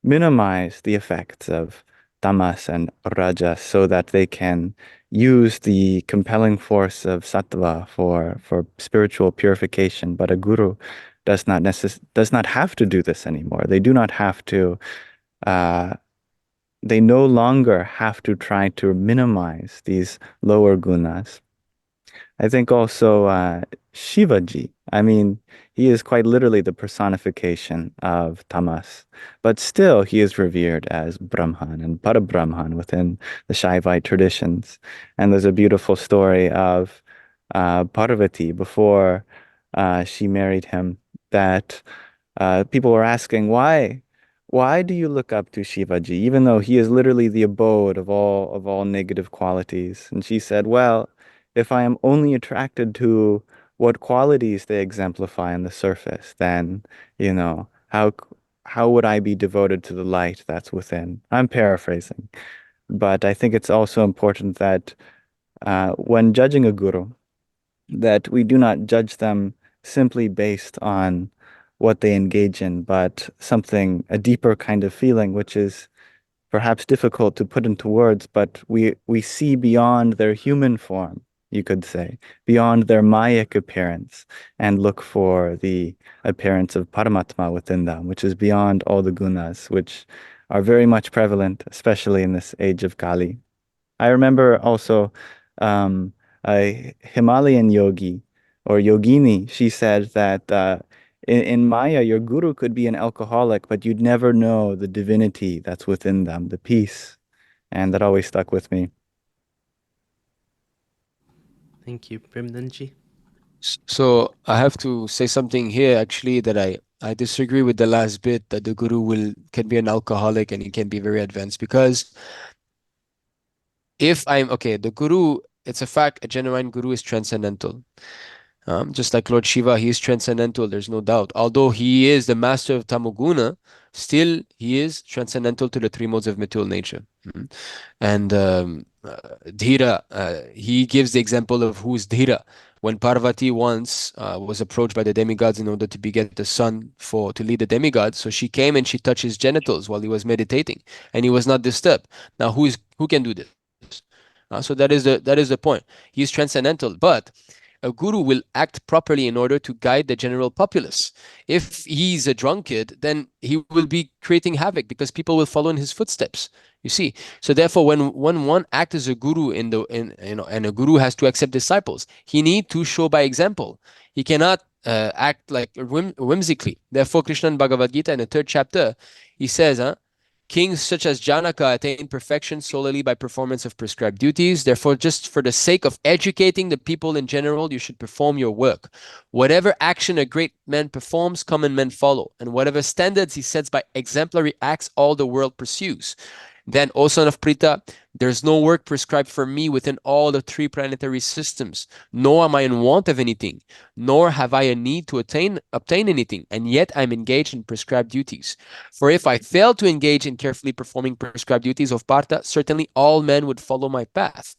minimize the effects of tamas and rajas so that they can use the compelling force of sattva for spiritual purification. But a guru does not have to do this anymore. They do not have to uh, they no longer have to try to minimize these lower gunas. I think also Shiva Ji. I mean, he is quite literally the personification of tamas, but still he is revered as Brahman and Parabrahman within the Shaivite traditions. And there's a beautiful story of Parvati before she married him that people were asking, why do you look up to Shivaji, even though he is literally the abode of all negative qualities? And she said, well, if I am only attracted to what qualities they exemplify on the surface, then, how would I be devoted to the light that's within? I'm paraphrasing, but I think it's also important that when judging a guru, that we do not judge them simply based on what they engage in, but a deeper kind of feeling, which is perhaps difficult to put into words, but we see beyond their human form, you could say, beyond their Mayic appearance, and look for the appearance of Paramatma within them, which is beyond all the gunas, which are very much prevalent, especially in this age of Kali. I remember also a Himalayan yogi or yogini. She said that in Maya, your guru could be an alcoholic, but you'd never know the divinity that's within them, the peace. And that always stuck with me. Thank you, Premananda Ji. So I have to say something here actually that I disagree with the last bit that the guru can be an alcoholic and he can be very advanced, because if I'm okay, the guru, it's a fact, a genuine guru is transcendental. Just like Lord Shiva, he is transcendental, there's no doubt. Although he is the master of Tamoguna, still he is transcendental to the three modes of material nature. And Dhira, he gives the example of who's Dhira. When Parvati once was approached by the demigods in order to beget the son to lead the demigods, so she came and she touched his genitals while he was meditating, and he was not disturbed. Now, who can do this? So that is the point. He is transcendental, but a guru will act properly in order to guide the general populace. If he's a drunkard, then he will be creating havoc because people will follow in his footsteps. You see, so therefore, when one acts as a guru and a guru has to accept disciples, he need to show by example. He cannot act like whimsically. Therefore, Krishna in Bhagavad Gita in the 3rd chapter, he says, kings such as Janaka attain perfection solely by performance of prescribed duties. Therefore, just for the sake of educating the people in general, you should perform your work. Whatever action a great man performs, common men follow. And whatever standards he sets by exemplary acts, all the world pursues. Then, O son of Prita, there's no work prescribed for me within all the 3 planetary systems, nor am I in want of anything, nor have I a need to obtain anything, and yet I'm engaged in prescribed duties. For if I fail to engage in carefully performing prescribed duties of Partha, certainly all men would follow my path.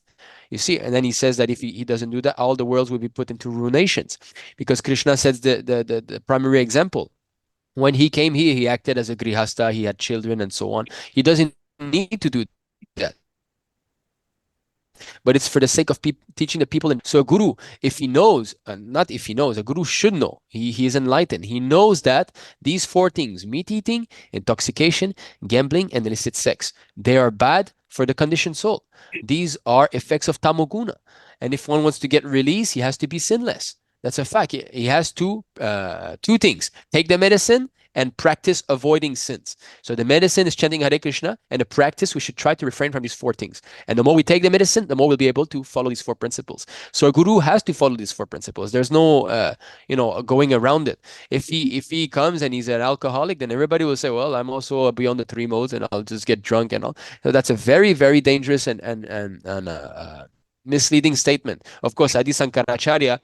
You see, and then he says that if he doesn't do that, all the worlds will be put into ruinations, because Krishna sets the primary example. When he came here, he acted as a grihasta, he had children and so on. He doesn't need to do that. but it's for the sake of teaching the people. So a guru, if he knows, not if he knows, a guru should know. He is enlightened. He knows that these four things, meat eating, intoxication, gambling, and illicit sex, they are bad for the conditioned soul. These are effects of tamoguna. And if one wants to get release, he has to be sinless. That's a fact. He has two things: take the medicine and practice avoiding sins. So the medicine is chanting Hare Krishna, and the practice, we should try to refrain from these four things. And the more we take the medicine, the more we'll be able to follow these four principles. So a guru has to follow these four principles. There's no, going around it. If he comes and he's an alcoholic, then everybody will say, well, I'm also beyond the three modes, and I'll just get drunk and all. So that's a very, very dangerous and misleading statement. Of course, Adi Sankaracharya,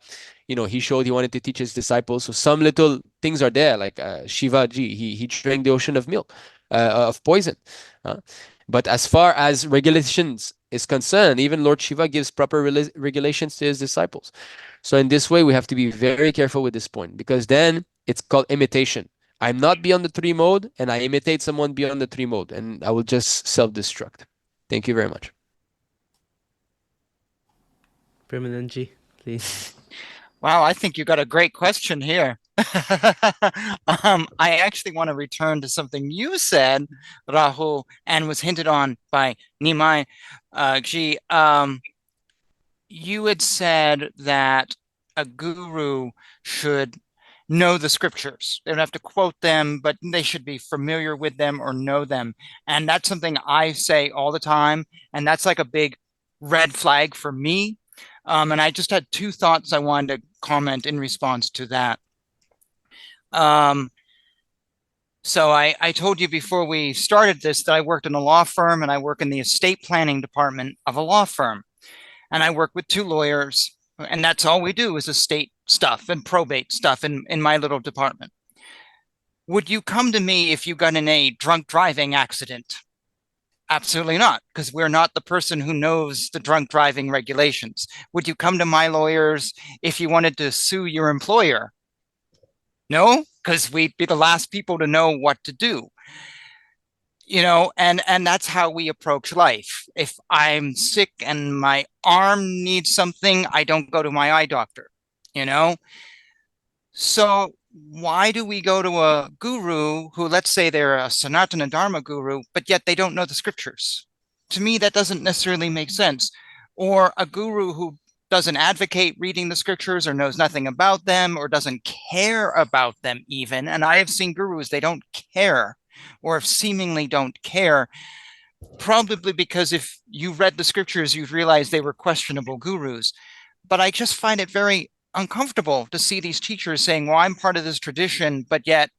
he showed he wanted to teach his disciples. So some little things are there, like Shiva Ji. He drank the ocean of milk, of poison. But as far as regulations is concerned, even Lord Shiva gives proper regulations to his disciples. So in this way, we have to be very careful with this point, because then it's called imitation. I'm not beyond the three mode, and I imitate someone beyond the three mode, and I will just self-destruct. Thank you very much. Premananda Ji, please. Wow, I think you got a great question here. I actually want to return to something you said, Rahul, and was hinted on by Nimai Ji. You had said that a guru should know the scriptures. They don't have to quote them, but they should be familiar with them or know them. And that's something I say all the time. And that's like a big red flag for me. And I just had two thoughts I wanted to comment in response to that. So I told you before we started this that I worked in a law firm, and I work in the estate planning department of a law firm. And I work with two lawyers, and that's all we do is estate stuff and probate stuff in my little department. Would you come to me if you got in a drunk driving accident? Absolutely not, because we're not the person who knows the drunk driving regulations. Would you come to my lawyers if you wanted to sue your employer? No, because we'd be the last people to know what to do. And that's how we approach life. If I'm sick and my arm needs something, I don't go to my eye doctor, So why do we go to a guru who, let's say they're a Sanatana Dharma guru, but yet they don't know the scriptures? To me, that doesn't necessarily make sense. Or a guru who doesn't advocate reading the scriptures or knows nothing about them or doesn't care about them even. And I have seen gurus, they don't care, or seemingly don't care, probably because if you read the scriptures, you'd realize they were questionable gurus. But I just find it very uncomfortable to see these teachers saying, well, I'm part of this tradition, but yet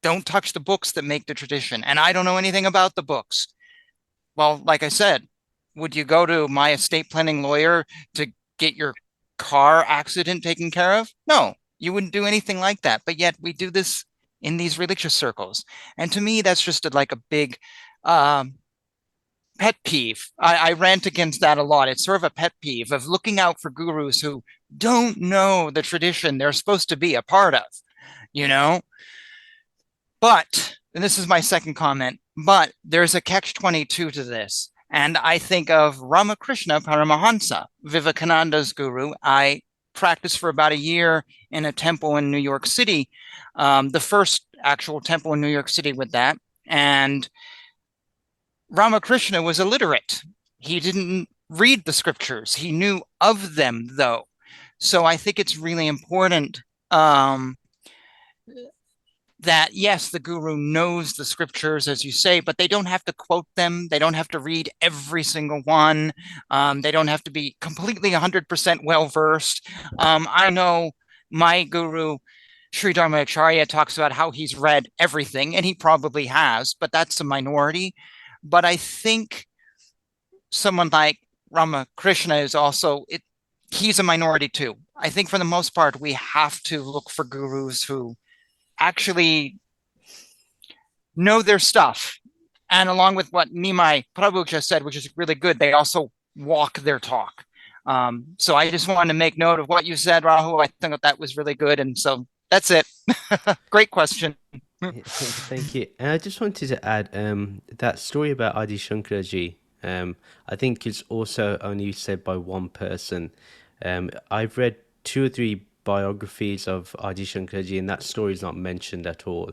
don't touch the books that make the tradition. And I don't know anything about the books. Well, like I said, would you go to my estate planning lawyer to get your car accident taken care of? No, you wouldn't do anything like that. But yet we do this in these religious circles. And to me, that's just like a big pet peeve. I rant against that a lot. It's sort of a pet peeve of looking out for gurus who don't know the tradition they're supposed to be a part of, But, and this is my second comment, but there's a catch-22 to this. And I think of Ramakrishna Paramahansa, Vivekananda's guru. I practiced for about a year in a temple in New York City, the first actual temple in New York City with that. And Ramakrishna was illiterate. He didn't read the scriptures. He knew of them, though. So I think it's really important that, yes, the guru knows the scriptures, as you say, but they don't have to quote them. They don't have to read every single one. They don't have to be completely 100% well-versed. I know my guru, Sri Dharmacharya, talks about how he's read everything, and he probably has, but that's a minority. But I think someone like Ramakrishna is also, he's a minority too. I think for the most part, we have to look for gurus who actually know their stuff. And along with what Nimai Prabhu just said, which is really good, they also walk their talk. So I just wanted to make note of what you said, Rahul. I think that was really good. And so that's it. Great question. Thank you. And I just wanted to add that story about Adi Shankara Ji. I think it's also only said by one person. I've read 2 or 3 biographies of Adi Shankarji, and that story is not mentioned at all.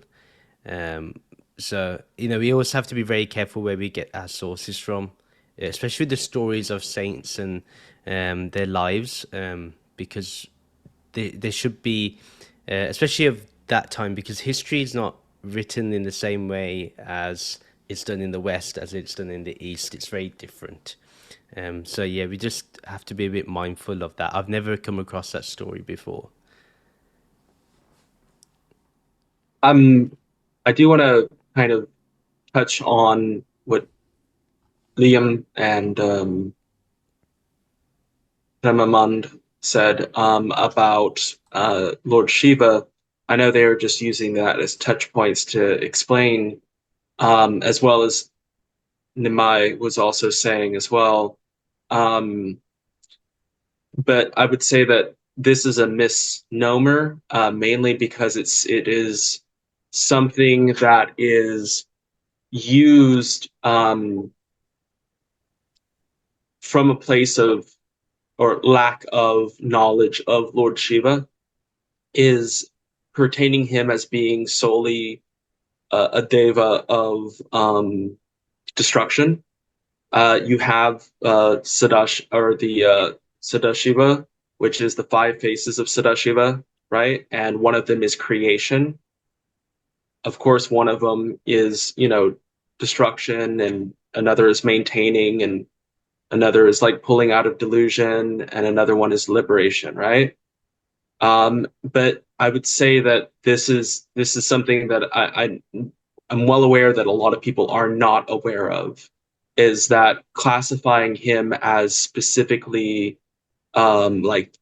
So, we always have to be very careful where we get our sources from, especially the stories of saints and their lives, because they should be, especially of that time, because history is not written in the same way as it's done in the West as it's done in the East. It's very different. So yeah, we just have to be a bit mindful of that. I've never come across that story before. I do want to kind of touch on what Liam and Premananda said about Lord Shiva. I know they're just using that as touch points to explain, as well as Nimai was also saying as well. But I would say that this is a misnomer, mainly because it is something that is used from a place of or lack of knowledge of Lord Shiva, is pertaining him as being solely a deva of destruction. You have Sadashiva, which is the 5 faces of Sadashiva, right? And one of them is creation. Of course, one of them is, destruction, and another is maintaining, and another is like pulling out of delusion, and another one is liberation, right? But I would say that this is something that I'm well aware that a lot of people are not aware of, is that classifying him as specifically like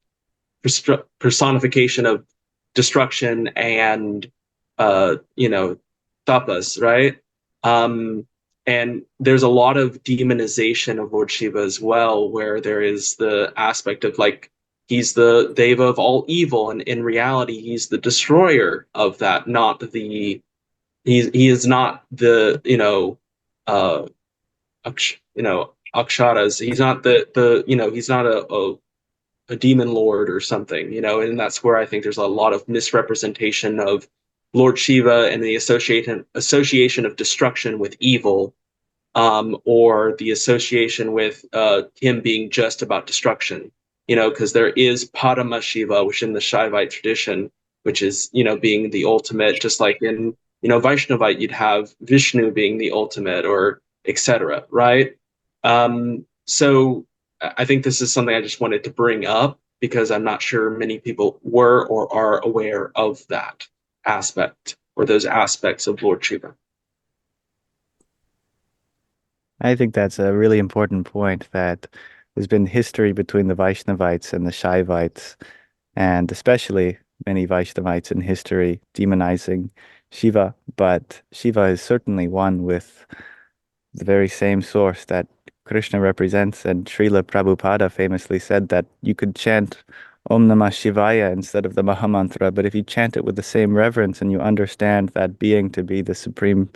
personification of destruction and tapas, right? And there's a lot of demonization of Lord Shiva as well, where there is the aspect of like he's the deva of all evil, and in reality he's the destroyer of that, not the he is not the uh aksharas. He's not the he's not a demon lord or something, and that's where I think there's a lot of misrepresentation of Lord Shiva and the association of destruction with evil, or the association with him being just about destruction, because there is Parama Shiva, which in the Shaivite tradition, which is, being the ultimate, just like in, Vaishnavite, you'd have Vishnu being the ultimate, or etc., right? So I think this is something I just wanted to bring up because I'm not sure many people were or are aware of that aspect or those aspects of Lord Shiva. I think that's a really important point, that there's been history between the Vaishnavites and the Shaivites, and especially many Vaishnavites in history demonizing Shiva, but Shiva is certainly one with the very same source that Krishna represents, and Srila Prabhupada famously said that you could chant Om Namah Shivaya instead of the Mahamantra, but if you chant it with the same reverence and you understand that being to be the supreme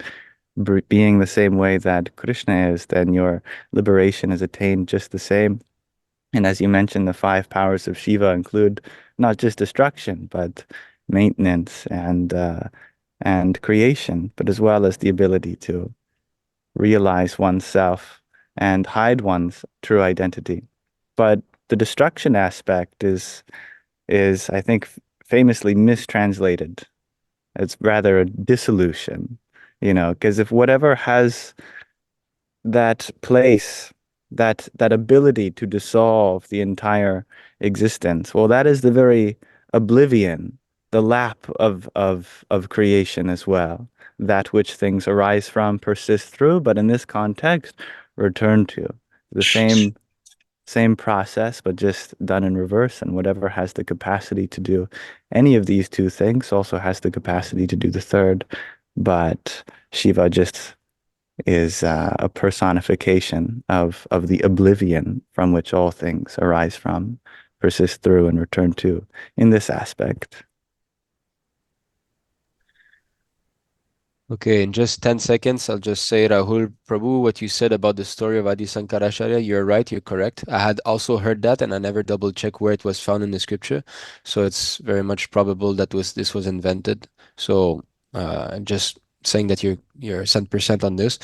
being the same way that Krishna is, then your liberation is attained just the same. And as you mentioned, the 5 powers of Shiva include not just destruction, but maintenance and creation, but as well as the ability to realize oneself and hide one's true identity. But the destruction aspect is I think famously mistranslated. It's rather a dissolution, because if whatever has that place, that ability to dissolve the entire existence, well, that is the very oblivion, the lap of creation as well, that which things arise from, persist through, but in this context, return to the same process, but just done in reverse. And whatever has the capacity to do any of these 2 things also has the capacity to do the third. But Shiva just is a personification of the oblivion from which all things arise from, persist through, and return to in this aspect. Okay, in just 10 seconds, I'll just say, Rahul Prabhu, what you said about the story of Adi Sankaracharya, you're right, you're correct. I had also heard that, and I never double checked where it was found in the scripture. So it's very much probable that this was invented. So I'm just saying that you're 100% on this.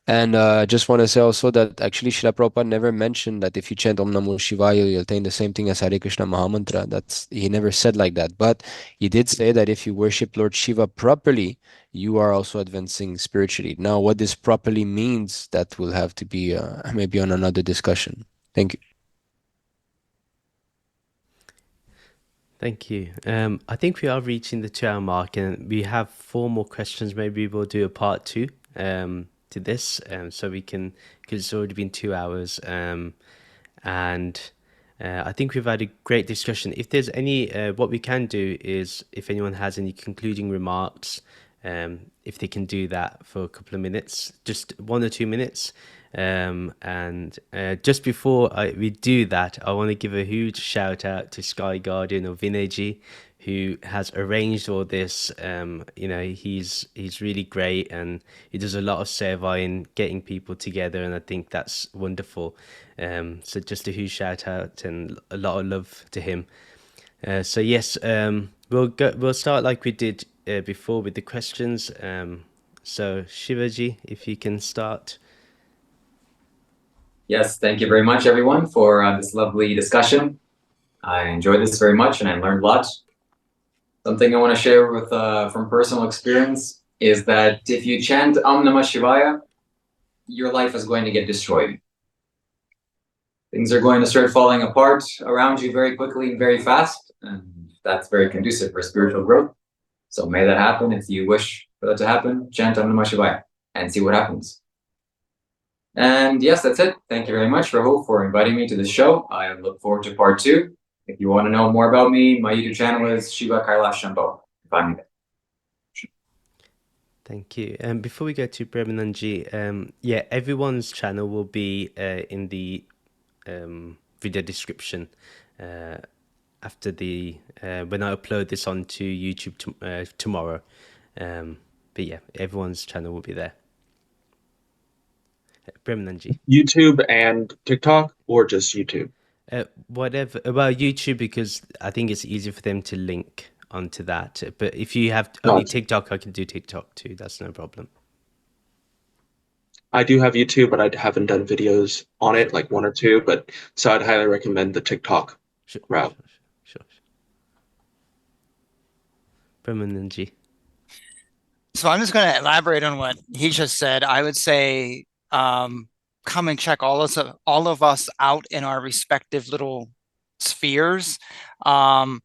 And I just want to say also that actually Srila Prabhupada never mentioned that if you chant Om Namo Shivaya, you'll attain the same thing as Hare Krishna Mahamantra. He never said like that. But he did say that if you worship Lord Shiva properly, you are also advancing spiritually. Now, what this properly means, that will have to be maybe on another discussion. Thank you. Thank you. I think we are reaching the 2 hour mark, and we have 4 more questions. Maybe we'll do a part 2 to this, so we can, because it's already been 2 hours. And I think we've had a great discussion. If there's any, what we can do is, if anyone has any concluding remarks, if they can do that for a couple of minutes, just 1 or 2 minutes. And just before we do that, I want to give a huge shout out to Sky Guardian or Vinay Ji, who has arranged all this. He's really great, and he does a lot of seva in getting people together, and I think that's wonderful. So just a huge shout out and a lot of love to him. So yes, we'll start like we did before with the questions. So Shiva Ji, if you can start. Yes, thank you very much, everyone, for this lovely discussion. I enjoyed this very much, and I learned a lot. Something I want to share with from personal experience is that if you chant Om Namah Shivaya, your life is going to get destroyed. Things are going to start falling apart around you very quickly and very fast, and that's very conducive for spiritual growth. So may that happen. If you wish for that to happen, chant Om Namah Shivaya and see what happens. And yes, that's it. Thank you very much, Rahul, for inviting me to the show. I look forward to part 2. If you want to know more about me, my YouTube channel is Shiva Kailash Shambho. Find me there. Thank you. Before we go to Premananda Ji, everyone's channel will be in the video description after the when I upload this onto YouTube tomorrow. But yeah, everyone's channel will be there. Premananda Ji. YouTube and TikTok, or just YouTube? Whatever. Well, YouTube, because I think it's easier for them to link onto that. But if you have only TikTok, I can do TikTok too. That's no problem. I do have YouTube, but I haven't done videos on it, like 1 or 2. But so I'd highly recommend the TikTok route. Sure. Premananda Ji. So I'm just going to elaborate on what he just said. I would say, come and check all of us out in our respective little spheres. Thank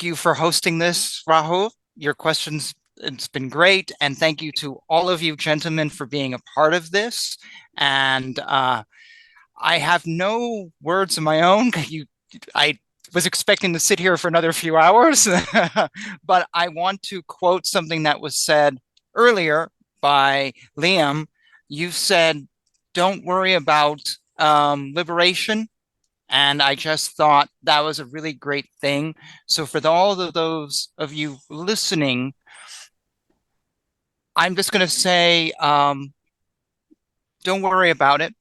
you for hosting this, Rahul. Your questions, it's been great. And thank you to all of you gentlemen for being a part of this. And I have no words of my own. I was expecting to sit here for another few hours, but I want to quote something that was said earlier by Lyam. You said, don't worry about liberation. And I just thought that was a really great thing. So for all of those of you listening, I'm just going to say, don't worry about it.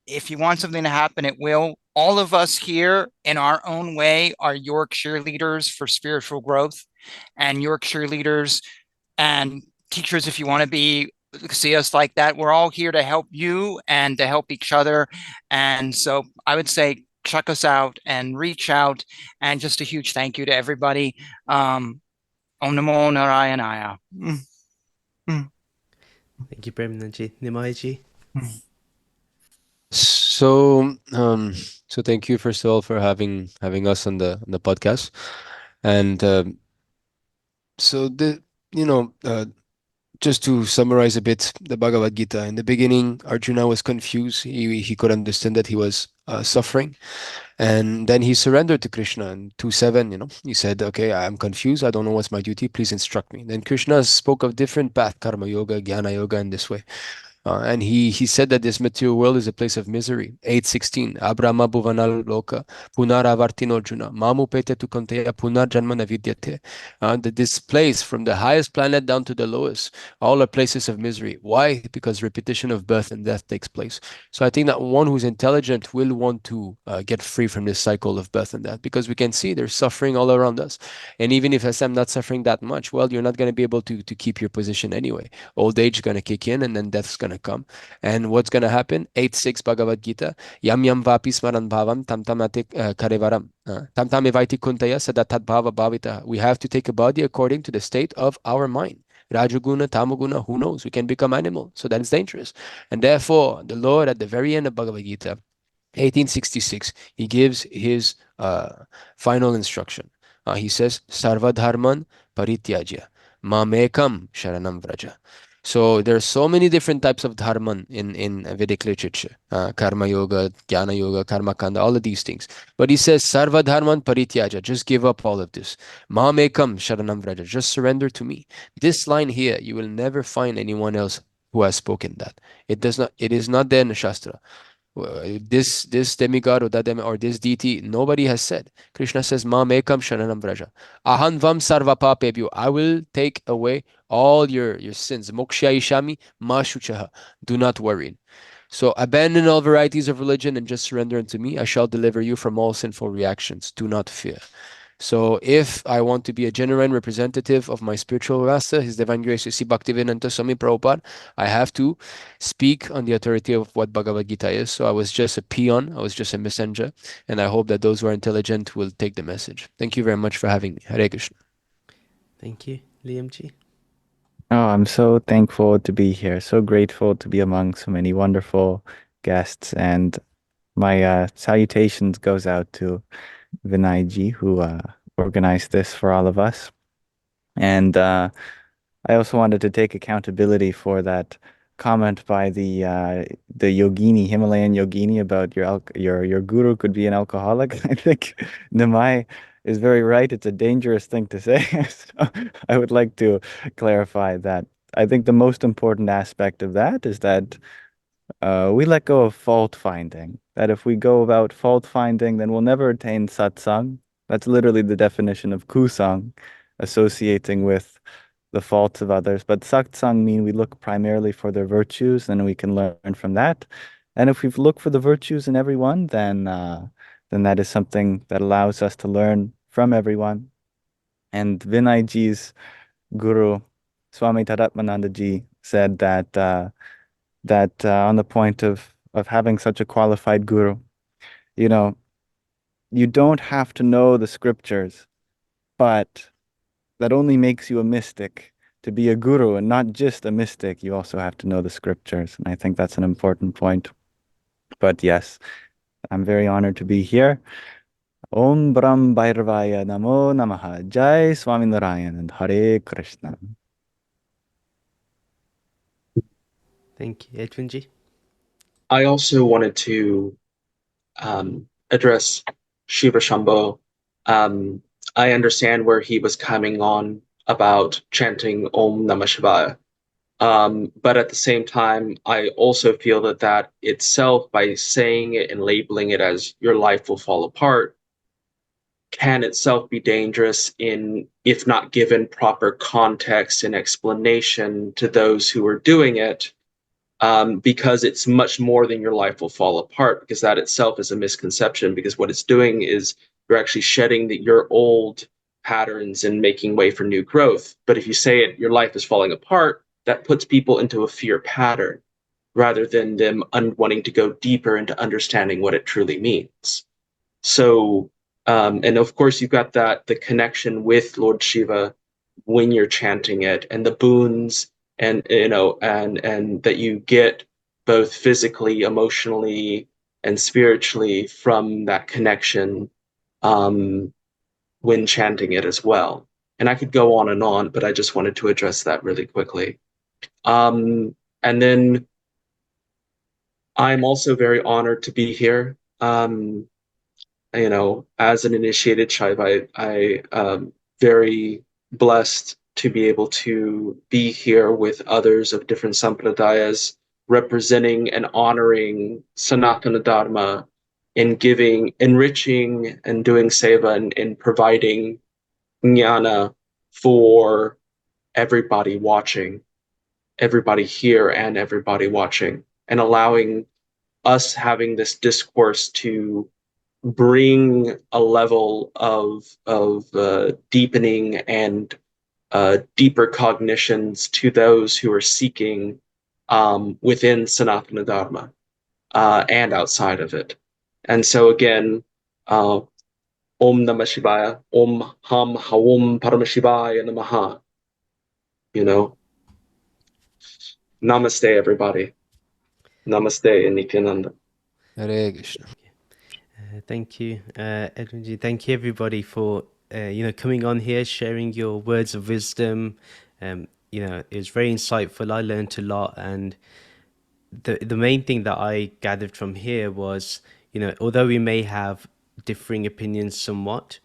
If you want something to happen, it will. All of us here in our own way are your cheerleaders for spiritual growth, and your cheerleaders and teachers, if you want to see us like that. We're all here to help you and to help each other. And so I would say, check us out and reach out. And just a huge thank you to everybody. Om Namo Narayanaya. Thank you, Premananda Ji. Nimai Ji. So thank you first of all for having us on the podcast. And just to summarize a bit the Bhagavad Gita, in the beginning, Arjuna was confused. He could understand that he was suffering. And then he surrendered to Krishna. And 2:7, he said, okay, I'm confused. I don't know what's my duty. Please instruct me. Then Krishna spoke of different path, karma yoga, jnana yoga, in this way. And he said that this material world is a place of misery. 8:16. Abrahma bhuvanal loka punaravartino juna mamu pete tu konteya punar janma navidyate. That this place, from the highest planet down to the lowest, all are places of misery. Why? Because repetition of birth and death takes place. So I think that one who's intelligent will want to get free from this cycle of birth and death, because we can see there's suffering all around us. And even if I'm not suffering that much, well, you're not going to be able to keep your position anyway. Old age is going to kick in, and then death's going to come. And what's going to happen? 8:6 Bhagavad Gita. Yam yam vapi smaran bhavam tam tam ate karevaram. Tam tam evaiti kuntaya sadatat bhava bhavita. We have to take a body according to the state of our mind. Rajaguna, Tamaguna, who knows? We can become animal. So that is dangerous. And therefore, the Lord at the very end of Bhagavad Gita, 1866, he gives his final instruction. He says, Sarva dharman parityajya mamekam sharanam vraja. So there are so many different types of dharman in Vedic literature, karma yoga, jnana yoga, karma kanda, all of these things. But he says, Sarva dharman parityaja, just give up all of this. Mamekam sharanam vraja, just surrender to me. This line here, you will never find anyone else who has spoken that. It is not there in the Shastra. This demigod or that or this deity, nobody has said. Krishna says, Ma mekam sharanam vraja. Ahan vam sarva papebhyo. I will take away all your sins. Moksha ishami ma shuchaha. Do not worry. So abandon all varieties of religion and just surrender unto me. I shall deliver you from all sinful reactions. Do not fear. So if I want to be a genuine representative of my spiritual master, His Divine Grace, Sri Bhaktivedanta Swami Prabhupada, I have to speak on the authority of what Bhagavad Gita is. So I was just a peon, I was just a messenger, and I hope that those who are intelligent will take the message. Thank you very much for having me. Hare Krishna. Thank you, Lyam Ji. Oh, I'm so thankful to be here. So grateful to be among so many wonderful guests. And my salutations goes out to Vinay Ji, who organized this for all of us. And I also wanted to take accountability for that comment by the yogini, Himalayan yogini, about your guru could be an alcoholic. I think Nimai is very right. It's a dangerous thing to say. So I would like to clarify that. I think the most important aspect of that is that we let go of fault finding. That if we go about fault finding, then we'll never attain satsang. That's literally the definition of kusang, associating with the faults of others. But satsang mean we look primarily for their virtues, and we can learn from that. And if we look for the virtues in everyone, then that is something that allows us to learn from everyone. And Vinay Ji's guru, Swami Tadatmananda Ji, said that on the point of having such a qualified guru, you don't have to know the scriptures, but that only makes you a mystic. To be a guru and not just a mystic, you also have to know the scriptures. And I think that's an important point. But yes, I'm very honored to be here. Om Brahm Bhairavaya Namo Namaha. Jai Swami Narayan and Hare Krishna. Thank you, Edwin Ji. I also wanted to address Shiva Shambho. I understand where he was coming on about chanting Om Namah Shivaya. But at the same time, I also feel that itself, by saying it and labeling it as your life will fall apart, can itself be dangerous if not given proper context and explanation to those who are doing it, because it's much more than your life will fall apart, because that itself is a misconception, because what it's doing is you're actually shedding your old patterns and making way for new growth. But if you say it, your life is falling apart, that puts people into a fear pattern rather than them wanting to go deeper into understanding what it truly means. So, and of course, you've got the connection with Lord Shiva when you're chanting it, and the boons, and and that you get both physically, emotionally, and spiritually from that connection when chanting it as well. And I could go on, but I just wanted to address that really quickly. And then I'm also very honored to be here. As an initiated Shaiva, I very blessed to be able to be here with others of different sampradayas representing and honoring Sanatana Dharma, in giving, enriching, and doing seva, and providing jnana for everybody watching, everybody here and everybody watching, and allowing us having this discourse to bring a level of deepening and deeper cognitions to those who are seeking within Sanatana Dharma and outside of it. And so again, Om Namah Shivaya, Om Ham Hawam Paramashivaya Namaha. You know, Namaste, everybody. Namaste, Nityananda. Hare Krishna. Thank you, Edwin Ji. Thank you, everybody, for coming on here, sharing your words of wisdom. It was very insightful. I learned a lot, and the main thing that I gathered from here was, although we may have differing opinions somewhat,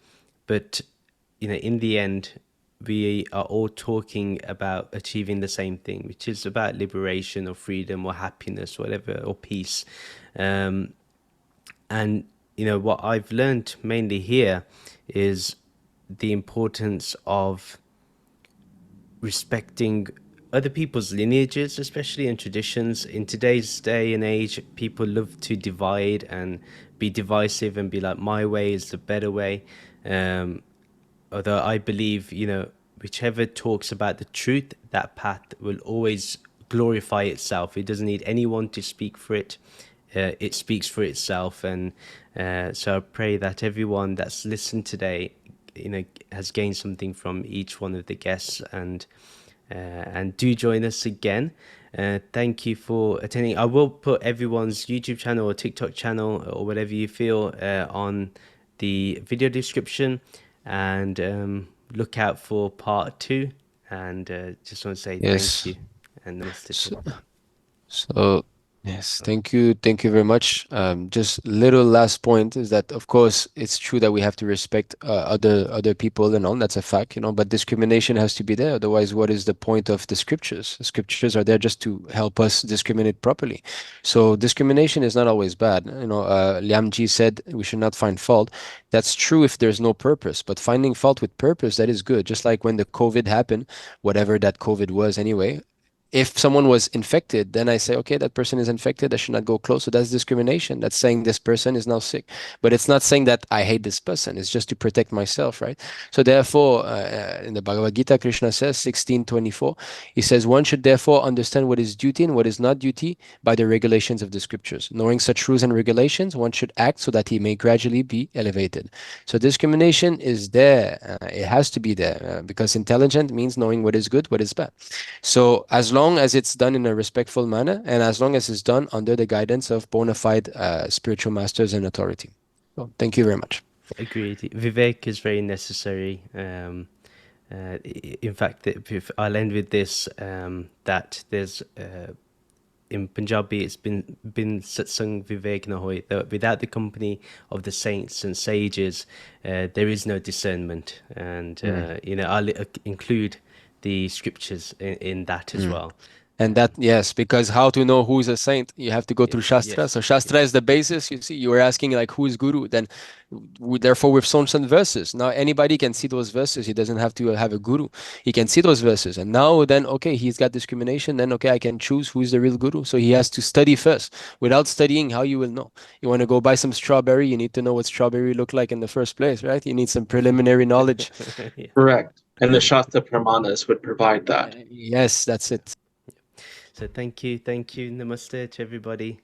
but in the end, we are all talking about achieving the same thing, which is about liberation or freedom or happiness, whatever, or peace. And what I've learned mainly here is the importance of respecting other people's lineages, especially in traditions. In today's day and age, people love to divide and be divisive and be like, my way is the better way. Although I believe, whichever talks about the truth, that path will always glorify itself. It doesn't need anyone to speak for it. It speaks for itself. And so I pray that everyone that's listened today, has gained something from each one of the guests, and do join us again. Thank you for attending. I will put everyone's YouTube channel or TikTok channel or whatever you feel on the video description, and look out for part 2. And just want to say Yes. thank you and namaste. So yes, thank you very much. Just little last point is that, of course, it's true that we have to respect other people and all. That's a fact, but discrimination has to be there. Otherwise, what is the point of the scriptures? The scriptures are there just to help us discriminate properly. So discrimination is not always bad. Lyam Ji said we should not find fault. That's true if there's no purpose, but finding fault with purpose, that is good. Just like when the COVID happened, whatever that COVID was anyway. If someone was infected, then I say, okay, that person is infected, I should not go close. So that's discrimination. That's saying this person is now sick. But it's not saying that I hate this person. It's just to protect myself, right? So therefore, in the Bhagavad Gita, Krishna says, 16:24, he says, one should therefore understand what is duty and what is not duty by the regulations of the scriptures. Knowing such rules and regulations, one should act so that he may gradually be elevated. So discrimination is there. It has to be there because intelligent means knowing what is good, what is bad. So as long as it's done in a respectful manner, and as long as it's done under the guidance of bona fide spiritual masters and authority. So thank you very much. Agreed. Vivek is very necessary. In fact, I'll end with this, that there's in Punjabi, it's been satsang vivek na hoy, that without the company of the saints and sages, there is no discernment. And I'll include the scriptures in that as well. And that, yes, because how to know who is a saint? You have to go through Shastra. Yes, So Shastra is the basis. You see, you were asking like, who is Guru? Then therefore we've shown some verses. Now anybody can see those verses. He doesn't have to have a Guru. He can see those verses. And now then, okay, he's got discrimination. Then, okay, I can choose who is the real Guru. So he has to study first. Without studying, how you will know? You want to go buy some strawberry, you need to know what strawberry look like in the first place, right? You need some preliminary knowledge. Yeah. Correct. And the Shastra Pramanas would provide that. Yes, that's it. So thank you. Namaste to everybody.